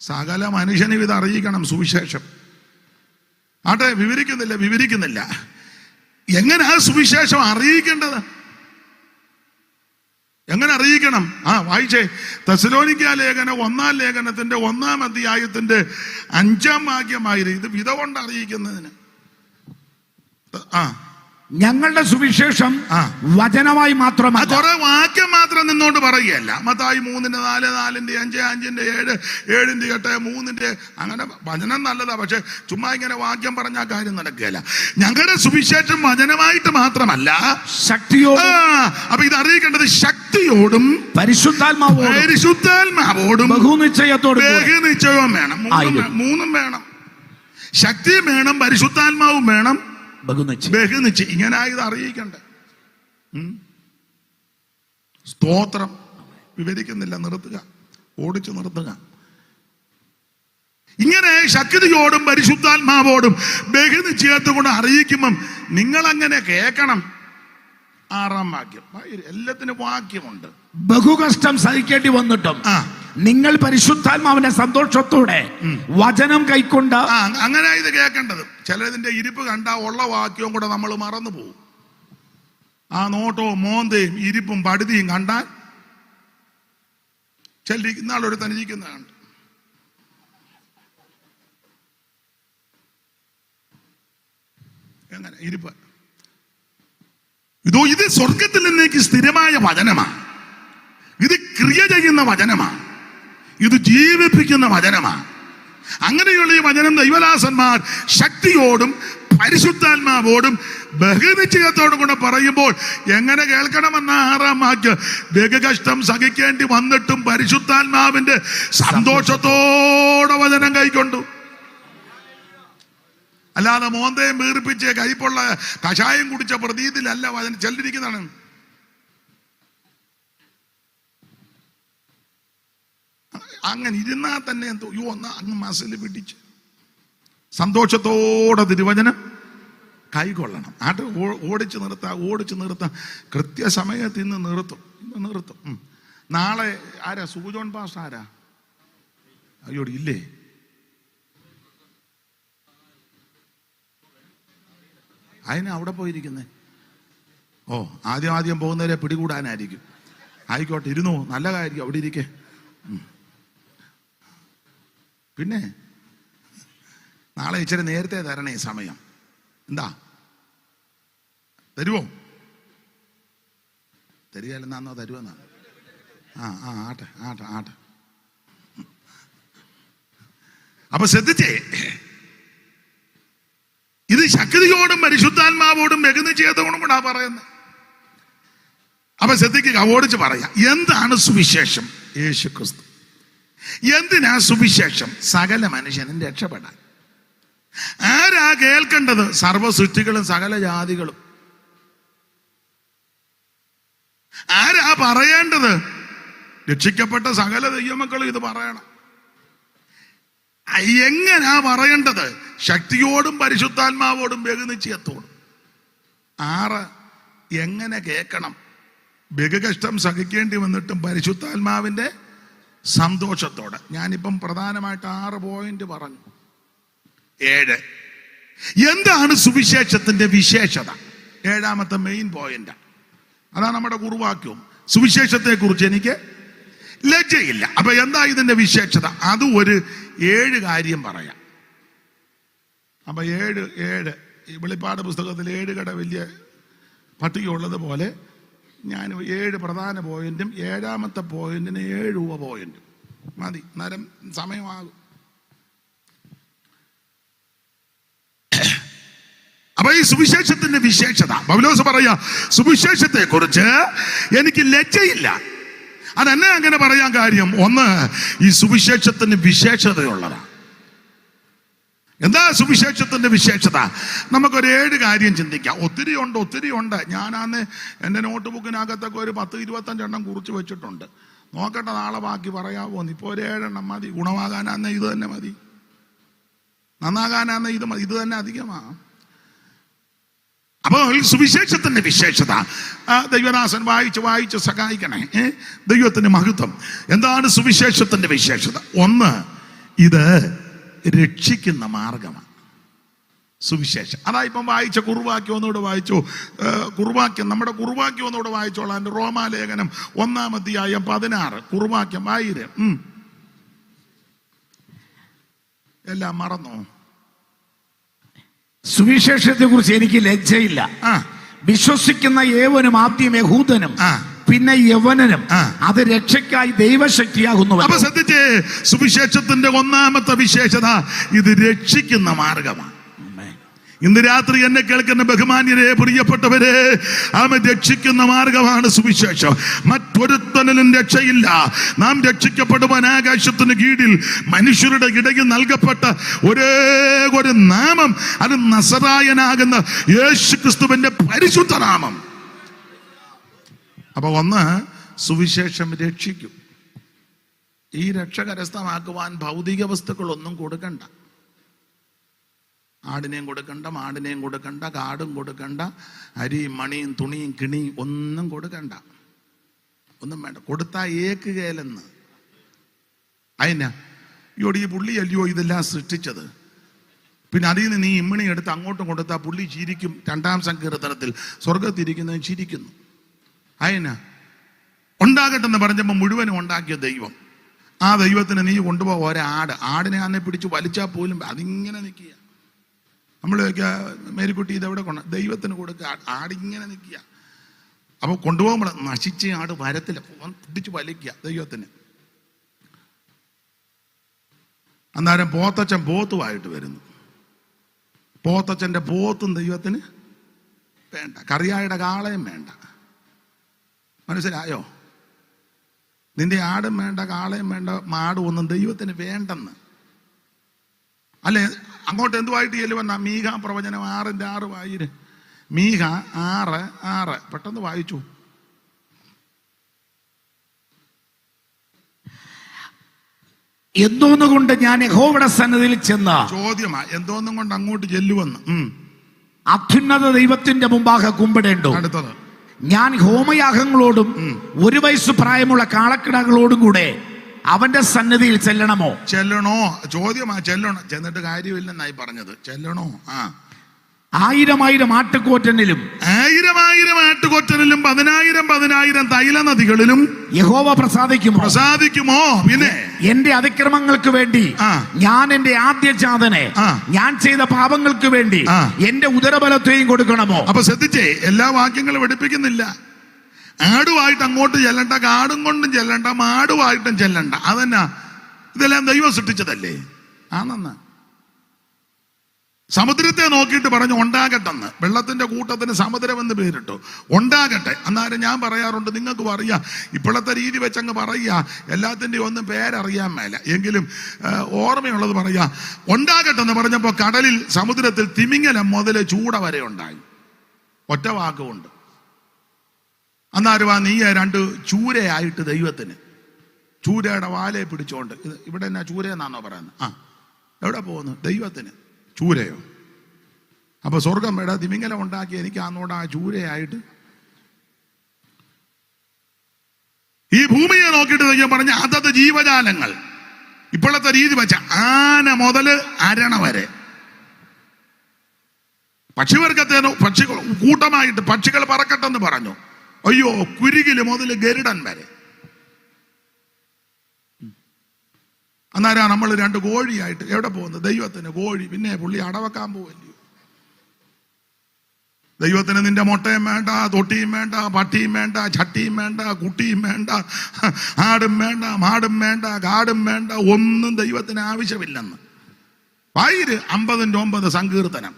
സകല മനുഷ്യനും ഇത് അറിയിക്കണം സുവിശേഷം. ആട്ടെ, വിവരിക്കുന്നില്ല. എങ്ങനെയാ സുവിശേഷം അറിയിക്കേണ്ടത്? എങ്ങനെ അറിയിക്കണം? വായിച്ചേ, തെസ്സലോനിക്ക ലേഖനം 1-ാം ലേഖനത്തിന്റെ 1-ാം അധ്യായത്തിന്റെ 5-ാം വാക്യമായിരുന്നു. ഇത് വിധ കൊണ്ട് അറിയിക്കുന്നതിന്. ഞങ്ങളുടെ സുവിശേഷം വചനമായി മാത്രമല്ല. കുറെ വാക്യം മാത്രം നിന്നോണ്ട് പറയുകയല്ല. മത്തായി 3:4, 4:5, 5:7, 7:8, 3 അങ്ങനെ വചനം നല്ലതാ. പക്ഷെ ചുമ്മാ ഇങ്ങനെ വാക്യം പറഞ്ഞാൽ കാര്യം നടക്കുകയല്ല. ഞങ്ങളുടെ സുവിശേഷം വചനമായിട്ട് മാത്രമല്ല, ശക്തിയോടും. അപ്പൊ ഇത് അറിയിക്കേണ്ടത് ശക്തിയോടും പരിശുദ്ധാത്മാവോടും ബഹുനിശ്ചയവും വേണം. മൂന്നും വേണം. ശക്തിയും വേണം, പരിശുദ്ധാത്മാവും വേണം, ബഹുനിശ്ചയം. ഇങ്ങനെ ഇത് അറിയിക്കണ്ടേ? സ്തോത്രം. വിവരിക്കുന്നില്ല, നിർത്തുക, ഓടിച്ചു നിർത്തുക. ഇങ്ങനെ ശക്തിയോടും പരിശുദ്ധാത്മാവോടും ബഹുനിശ്ചയത്തെ കൊണ്ട് അറിയിക്കുമ്പം നിങ്ങൾ അങ്ങനെ കേൾക്കണം. 6-ാം വാക്യം. എല്ലാത്തിനും വാക്യമുണ്ട്. ബഹുകഷ്ടം സഹിക്കേണ്ടി വന്നിട്ടും നിങ്ങൾ പരിശുദ്ധാത്മാവിന്റെ സന്തോഷത്തോടെ വചനം കൈക്കൊണ്ട്. അങ്ങനെ ഇത് കേൾക്കേണ്ടത്. ചിലതിന്റെ ഇരിപ്പ് കണ്ടാ ഉള്ള വാക്യവും കൂടെ നമ്മൾ മറന്നു പോകും. ആ നോട്ടവും മോന്തയും ഇരിപ്പും പടുതിയും കണ്ടാൽ ഇന്നാളൊരു തനിരിക്കുന്ന കണ്ട്. എങ്ങനെ ഇരിപ്പ്? ഇത് സ്വർഗത്തിൽ നിന്നേക്ക് സ്ഥിരമായ വചനമാണ്. ഇത് ക്രിയ ചെയ്യുന്ന വചനമാണ്. ഇത് ജീവിപ്പിക്കുന്ന വചനമാണ്. അങ്ങനെയുള്ള ഈ വചനം ദൈവദാസന്മാർ ശക്തിയോടും പരിശുദ്ധാത്മാവോടും ബഹുനിശ്ചയത്തോടും കൂടെ പറയുമ്പോൾ എങ്ങനെ കേൾക്കണമെന്ന 6-ാം വാക്യം. ബഹുകഷ്ടം സഹിക്കേണ്ടി വന്നിട്ടും പരിശുദ്ധാത്മാവിന്റെ സന്തോഷത്തോടെ വചനം കൈക്കൊണ്ടു. അല്ലാതെ മോന്തയും വീർപ്പിച്ച് കൈപ്പുള്ള കഷായം കുടിച്ച പ്രതീതിയിലല്ല വചനം ചെല്ലിരിക്കുന്നതാണ്. അങ്ങനെ ഇരുന്നാൽ തന്നെ അങ്ങ് മസിൽ പിടിച്ച് സന്തോഷത്തോടെ തിരുവചനം കൈകൊള്ളണം. ഓടിച്ചു നിർത്താം. കൃത്യസമയത്ത് ഇന്ന് നിർത്തും. നാളെ ആരാ? സൂജോൺ പാസ് ആരാ? അയ്യോടി ഇല്ലേ? അതിന് അവിടെ പോയിരിക്കുന്നേ. ആദ്യം പോകുന്നവരെ പിടികൂടാനായിരിക്കും. ആയിക്കോട്ടെ, ഇരുന്നോ, നല്ല കാര്യം, അവിടെ ഇരിക്കേ. പിന്നെ നാളെ ഇച്ചിരി നേരത്തെ തരണേ സമയം. എന്താ തരുവോ? തരികയല്ലെന്നാന്നോ? തരുവെന്നാണ്. ആട്ടെ. അപ്പൊ ശ്രദ്ധിച്ചേ, ഇത് ശക്തിയോടും പരിശുദ്ധാത്മാവോടും ബഹുനിശ്ചയത്തോടും കൂടാ പറയുന്നത്. അപ്പൊ ശ്രദ്ധിക്കുക, ഓടിച്ച് പറയാം. എന്താണ് സുവിശേഷം? യേശുക്രിസ്തു. എന്തിനാ സുവിശേഷം? സകല മനുഷ്യനും രക്ഷപ്പെടാൻ. ആരാ കേൾക്കേണ്ടത്? സർവ്വ സൃഷ്ടികളും സകല ജാതികളും. ആരാ പറയേണ്ടത്? രക്ഷിക്കപ്പെട്ട സകല ദൈവമക്കളും ഇത് പറയണം. എങ്ങനാ പറയേണ്ടത്? ശക്തിയോടും പരിശുദ്ധാത്മാവോടും ബഹുനിശ്ചയത്തോടും. 6 എങ്ങനെ കേൾക്കണം? ബഹുകഷ്ടം സഹിക്കേണ്ടി വന്നിട്ടും പരിശുദ്ധാത്മാവിന്റെ സന്തോഷത്തോടെ. ഞാനിപ്പം പ്രധാനമായിട്ട് 6 പോയിന്റ് പറഞ്ഞു. 7 എന്താണ് സുവിശേഷത്തിന്റെ വിശേഷത? 7ാമത്തെ മെയിൻ പോയിന്റ് അതാണ് നമ്മുടെ കുറുവാക്യവും. സുവിശേഷത്തെ കുറിച്ച് എനിക്ക് ലജ്ജയില്ല. അപ്പൊ എന്താ ഇതിന്റെ വിശേഷത? അത് ഒരു 7 കാര്യം പറയാം. അപ്പൊ 7 ഈ വെളിപ്പാട് പുസ്തകത്തിൽ 7 കട വലിയ പട്ടിക ഉള്ളത് പോലെ ഞാൻ 7 പ്രധാന പോയിന്റും 7ാമത്തെ പോയിന്റിന് 7 ഉപപോയിന്റും മതി. നേരം സമയമാകും. അപ്പൊ ഈ സുവിശേഷത്തിന്റെ വിശേഷത പൗലോസ് പറയാ, സുവിശേഷത്തെ കുറിച്ച് എനിക്ക് ലജ്ജയില്ല. അതെന്നെ അങ്ങനെ പറയാൻ കാര്യം, ഒന്ന്, ഈ സുവിശേഷത്തിന് വിശേഷതയുള്ളതാണ്. എന്താ സുവിശേഷത്തിന്റെ വിശേഷത? നമുക്കൊരു 7 കാര്യം ചിന്തിക്കാം. ഒത്തിരി ഉണ്ട്. ഞാനാന്ന് എൻ്റെ നോട്ട് ബുക്കിനകത്തൊക്കെ ഒരു 10-25 എണ്ണം കുറിച്ച് വെച്ചിട്ടുണ്ട്. നോക്കട്ടെ നാളെ ബാക്കി പറയാമോ? ഇപ്പോൾ ഒരു 7 എണ്ണം മതി. ഗുണമാകാനാന്ന് ഇത് തന്നെ മതി, നന്നാകാനാന്ന് ഇത് മതി. ഇത് തന്നെ അധികമാണ്. അപ്പോൾ സുവിശേഷത്തിന്റെ വിശേഷത ദൈവദാസൻ വായിച്ച് സഹായിക്കണേ. ദൈവത്തിന്റെ മഹത്വം. എന്താണ് സുവിശേഷത്തിന്റെ വിശേഷത? ഒന്ന്, ഇത് രക്ഷിക്കുന്ന മാർഗമാണ് സുവിശേഷം. അതാ ഇപ്പം വായിച്ച കുറുവാക്യം ഒന്നുകൂടെ വായിച്ചു. നമ്മുടെ കുറുവാക്യം ഒന്നുകൂടെ വായിച്ചോളാം. എൻ്റെ റോമാലേഖനം 1-ാം അധ്യായം 16 കുറുവാക്യം 1000. എല്ലാം മറന്നോ? സുവിശേഷത്തെ കുറിച്ച് എനിക്ക് ലജ്ജയില്ല. വിശ്വസിക്കുന്ന ഏവനും ആദ്യം യഹൂദനും പിന്നെ യവനനും അത് രക്ഷയ്ക്കായി ദൈവശക്തിയാകുന്നു. അപ്പൊ ശ്രദ്ധിച്ചേ, സുവിശേഷത്തിന്റെ 1ാമത്തെ വിശേഷത ഇത് രക്ഷിക്കുന്ന മാർഗമാണ്. ഇന്ന് രാത്രി എന്നെ കേൾക്കുന്ന ബഹുമാന്യരെ, പ്രിയപ്പെട്ടവരെ, അവൻ രക്ഷിക്കുന്ന മാർഗമാണ് സുവിശേഷം. മറ്റൊരുത്തനും രക്ഷയില്ല. നാം രക്ഷിക്കപ്പെടുവാൻ ആകാശത്തിന് കീഴിൽ മനുഷ്യരുടെ ഇടയിൽ നൽകപ്പെട്ട ഒരേ ഒരു നാമം, അത് നസറായനാകുന്ന യേശുക്രിസ്തുവിന്റെ പരിശുദ്ധ നാമം. അപ്പൊ ഒന്ന്, സുവിശേഷം രക്ഷിക്കും. ഈ രക്ഷ കരസ്ഥമാക്കുവാൻ ഭൗതിക വസ്തുക്കളൊന്നും കൊടുക്കണ്ട. ആടിനെയും കൊടുക്കണ്ട, മാടിനെയും കൊടുക്കണ്ട, കാടും കൊടുക്കണ്ട, അരിയും മണിയും തുണിയും കിണിയും ഒന്നും കൊടുക്കണ്ട. ഒന്നും വേണ്ട. കൊടുത്താ ഏക്കുകേലെന്ന്. അതിനാ ഈ പുള്ളി അല്ലയോ ഇതെല്ലാം സൃഷ്ടിച്ചത്? പിന്നെ അതിൽ നിന്ന് നീ ഇമ്മണി എടുത്ത് അങ്ങോട്ടും കൊടുത്താൽ പുള്ളി ചിരിക്കും. 2-ാം സങ്കീർത്തനത്തിൽ സ്വർഗത്തിരിക്കുന്നവൻ ചിരിക്കുന്നു. അതിനാ ഉണ്ടാകട്ടെന്ന് പറഞ്ഞപ്പോൾ മുഴുവനും ഉണ്ടാക്കിയ ദൈവം. ആ ദൈവത്തിന് നീ കൊണ്ടുപോകാൻ ആടിനെ അന്നെ പിടിച്ച് വലിച്ചാൽ പോലും അതിങ്ങനെ നിൽക്കുക. നമ്മൾ മേരിക്കുട്ടി ഇതെവിടെ ദൈവത്തിന് കൊടുക്കുക, ആടിങ്ങനെ നിൽക്കുക. അപ്പോൾ കൊണ്ടുപോകുമ്പോൾ നശിച്ച ആട് വരത്തില്ല, പിടിച്ച് വലിക്കുക ദൈവത്തിന്. അന്നേരം പോത്തച്ഛൻ പോത്തുമായിട്ട് വരുന്നു. പോത്തച്ഛൻ്റെ പോത്തും ദൈവത്തിന് വേണ്ട, കറിയായുടെ കാളയും വേണ്ട. മനസ്സിലായോ? നിന്റെ ആടും വേണ്ട, കാളയും വേണ്ട, മാടും ഒന്നും ദൈവത്തിന് വേണ്ടെന്ന്. അല്ലെ അങ്ങോട്ട് എന്തുമായിട്ട് ചെല്ലുവന്ന മീഖ പ്രവചനം 6:6 വായിര്. മീഖ 6:6 പെട്ടെന്ന് വായിച്ചു. എന്തോന്നുകൊണ്ട് ഞാൻ യഹോവയുടെ സന്നിധിയിൽ ചെന്ന്, ചോദ്യമാ, എന്തോന്നും കൊണ്ട് അങ്ങോട്ട് ചെല്ലുവന്ന്. അത്യുന്നത ദൈവത്തിന്റെ മുമ്പാകെ കുമ്പിടേണ്ടു. അടുത്തത്, ഞാൻ ഹോമയാഗങ്ങളോടും 1 വയസ്സ് പ്രായമുള്ള കാളക്കിടാകളോടും കൂടെ അവന്റെ സന്നിധിയിൽ ചെല്ലണമോ? ചെല്ലണോ? ചോദ്യമാ. ചെല്ലണം. ചെന്നിട്ട് കാര്യമില്ലെന്നായി പറഞ്ഞത്. ചെല്ലണോ? 1000 ആട്ടുകൊറ്റനിലും 10,000 തൈല നദികളിലും യഹോവ പ്രസാദിക്കുമോ? പിന്നെ എന്റെ അതിക്രമങ്ങൾക്ക് വേണ്ടി ഞാൻ എന്റെ ആദ്യജാതനെ, ഞാൻ ചെയ്ത പാപങ്ങൾക്ക് വേണ്ടി എന്റെ ഉദരബലത്തെയും കൊടുക്കണമോ? അപ്പൊ ശ്രദ്ധിച്ചേ, എല്ലാ വാക്യങ്ങളും പഠിപ്പിക്കുന്നില്ല. ആടുമായിട്ട് അങ്ങോട്ട് ചെല്ലണ്ട, കാടും കൊണ്ടും ചെല്ലണ്ട, മാടുമായിട്ടും ചെല്ലണ്ട. അതെന്നാ? ഇതെല്ലാം ദൈവം സൃഷ്ടിച്ചതല്ലേ? ആണെന്ന് സമുദ്രത്തെ നോക്കിയിട്ട് പറഞ്ഞു ഉണ്ടാകട്ടെന്ന്. വെള്ളത്തിന്റെ കൂട്ടത്തിന് സമുദ്രം എന്ന് പേരിട്ടു. ഉണ്ടാകട്ടെ. അന്നേരം ഞാൻ പറയാറുണ്ട്, നിങ്ങൾക്ക് പറയാ, ഇപ്പോഴത്തെ രീതി വെച്ചങ്ങ് പറയാ, എല്ലാത്തിൻ്റെയും ഒന്നും പേരറിയാൻ മേല, എങ്കിലും ഓർമ്മയുള്ളത് പറയാ. ഉണ്ടാകട്ടെ എന്ന് പറഞ്ഞപ്പോൾ കടലിൽ, സമുദ്രത്തിൽ തിമിംഗലം മുതൽ ചൂട വരെ ഉണ്ടായി. ഒറ്റ വാക്കുകൊണ്ട്. അന്നേരം നീ 2 ചൂരയായിട്ട് ദൈവത്തിന്, ചൂരയുടെ വാലെ പിടിച്ചോണ്ട്, ഇവിടെ എന്നാ ചൂരയെന്നാണോ പറയുന്നത്? എവിടെ പോകുന്നു? ദൈവത്തിന് ചൂരയോ? അപ്പൊ സ്വർഗം വേട തിമിംഗലം ഉണ്ടാക്കി എനിക്ക് അന്നോട് ആ ചൂരയായിട്ട്. ഈ ഭൂമിയെ നോക്കിയിട്ട് ദൈവം പറഞ്ഞ അതത് ജീവജാലങ്ങൾ ഇപ്പോഴത്തെ രീതി വെച്ച ആന മുതൽ അരണ വരെ പക്ഷിവർഗത്തേനോ പക്ഷികൾ കൂട്ടമായിട്ട് പക്ഷികൾ പറക്കട്ടെന്ന് പറഞ്ഞു. അയ്യോ, കുരുകില് മുതൽ ഗരുഡൻ വരെ. അന്നേരം നമ്മൾ 2 കോഴിയായിട്ട് എവിടെ പോകുന്നത്? ദൈവത്തിന് കോഴി, പിന്നെ പുള്ളി അടവക്കാൻ പോവല്ലയോ. ദൈവത്തിന് നിന്റെ മുട്ടയും വേണ്ട, തൊട്ടിയും വേണ്ട, പട്ടിയും വേണ്ട, ചട്ടിയും വേണ്ട, കുട്ടിയും വേണ്ട, ആടും വേണ്ട, മാടും വേണ്ട, കാടും വേണ്ട, ഒന്നും ദൈവത്തിന് ആവശ്യമില്ലെന്ന്. 50-9 സങ്കീർത്തനം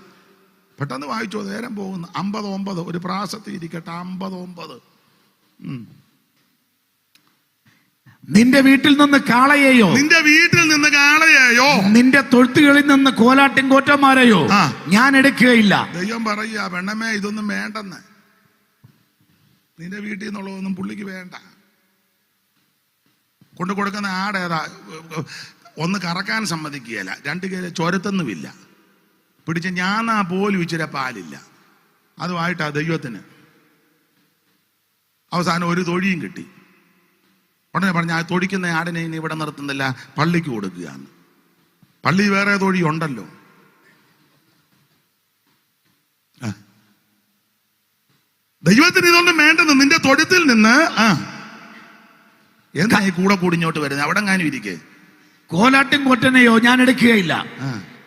പെട്ടെന്ന് വായിച്ചോ, നേരം പോകുന്നു. 59 ഒരു പ്രാസത്തിൽ ഇരിക്കട്ടെ. 59 നിന്റെ വീട്ടിൽ നിന്ന് കാളയെയോ, നിന്റെ വീട്ടിൽ നിന്ന് കാളയെയോ, നിന്റെ തൊഴുത്തുകളിൽ നിന്ന് കോലാട്ടിൻ കോറ്റന്മാരെയോ ഞാൻ എടുക്കുകയില്ല. ദൈവം പറയുക, പെണ്ണമ്മേ ഇതൊന്നും വേണ്ടെന്ന്. നിന്റെ വീട്ടിൽ നിന്നുള്ളതൊന്നും പുള്ളിക്ക് വേണ്ട. കൊണ്ടു കൊടുക്കുന്ന ആടേതാ? ഒന്ന് കറക്കാൻ സമ്മതിക്കുകയില്ല, 2 കയ്യിലെ ചൊരത്തൊന്നുമില്ല, പിടിച്ച് ഞാനാ പോലും ഇച്ചിരി പാലില്ല. അതുമായിട്ടാ ദൈവത്തിന്. അവസാനം ഒരു തൊഴിയും കിട്ടി. ഉടനെ പറഞ്ഞ ആ തൊഴിക്കുന്ന ആടിനെ ഇനി ഇവിടെ നിർത്തുന്നില്ല, പള്ളിക്ക് കൊടുക്കുകയാണ്. പള്ളി വേറെ തൊഴി ഉണ്ടല്ലോ. ദൈവത്തിന് ഇതൊന്നും വേണ്ടെന്ന്. നിന്റെ തൊഴുത്തിൽ നിന്ന് എന്താ ഈ കൂടെ കൂടിഞ്ഞോട്ട് വരുന്നത്? അവിടെ എങ്ങാനും ഇരിക്കേ. കോലാട്ടിൻ കൊറ്റനെയോ ഞാൻ എടുക്കുകയില്ല.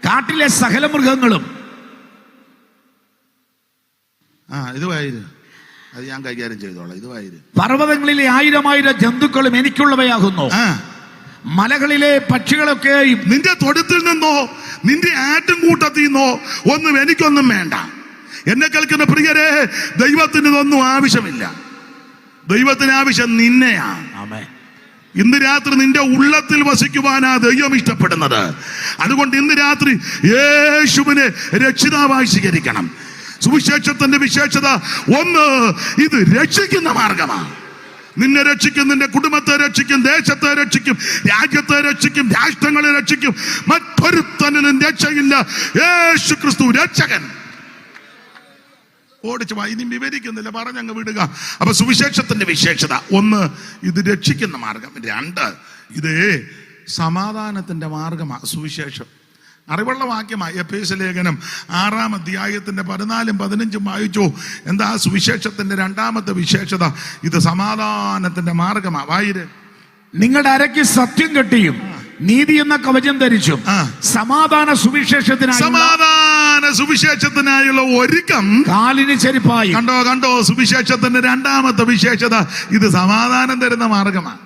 കാട്ടിലെ സകല മൃഗങ്ങളും ഇതുവായിരുന്നു, അത് ഞാൻ കൈകാര്യം ചെയ്തോളാം. ഇതുവായിരുന്നു. പർവ്വതങ്ങളിലെ 1000 ജന്തുക്കളും എനിക്കുള്ളവയാകുന്നു. മലകളിലെ പക്ഷികളൊക്കെ നിന്റെ തൊഴുത്തിൽ നിന്നോ നിന്റെ ആട്ടിൻകൂട്ടത്തിൽ നിന്നോ ഒന്നും എനിക്കൊന്നും വേണ്ട. എന്നെ കേൾക്കുന്ന പ്രിയരെ, ദൈവത്തിന് ഇതൊന്നും ആവശ്യമില്ല. ദൈവത്തിന് ആവശ്യം നിന്നെയാ. ഇന്ന് രാത്രി നിന്റെ ഉള്ളത്തിൽ വസിക്കുവാനാ ദൈവം ഇഷ്ടപ്പെടുന്നത്. അതുകൊണ്ട് ഇന്ന് രാത്രി യേശുവിനെ രക്ഷിതാവായി സ്വീകരിക്കണം. സുവിശേഷത്തിന്റെ വിശേഷത 1, ഇത് രക്ഷിക്കുന്ന മാർഗമാണ്. നിന്നെ രക്ഷിക്കും, നിന്റെ കുടുംബത്തെ രക്ഷിക്കും, ദേശത്തെ രക്ഷിക്കും, രാജ്യത്തെ രക്ഷിക്കും, രാഷ്ട്രങ്ങളെ രക്ഷിക്കും. മറ്റൊരുത്തനും രക്ഷയില്ല. യേശു ക്രിസ്തു രക്ഷകൻ. ഓടിച്ചു വാ, ഇനി വിവരിക്കുന്നില്ല, പറഞ്ഞങ്ങ് വിടുക. അപ്പൊ സുവിശേഷത്തിന്റെ വിശേഷത 1, ഇത് രക്ഷിക്കുന്ന മാർഗം. 2, ഇത് സമാധാനത്തിന്റെ മാർഗമാണ് സുവിശേഷം. അറിവുള്ള വാക്യമായി എഫേസ്യ ലേഖനം 6-ാം അധ്യായത്തിന്റെ 14-15 വായിച്ചു. എന്താ സുവിശേഷത്തിന്റെ 2ാമത്തെ വിശേഷത? ഇത് സമാധാനത്തിന്റെ മാർഗമാണ്. വായിര്. നിങ്ങളുടെ അരയ്ക്ക് സത്യം കെട്ടിയും നീതി എന്ന കവചം ധരിച്ചും സമാധാന സുവിശേഷത്തിനായുള്ള ഒരുക്കം കാലിന് ചെരുപ്പായി. കണ്ടോ സുവിശേഷത്തിന്റെ 2ാമത്തെ വിശേഷത ഇത് സമാധാനം തരുന്ന മാർഗമാണ്.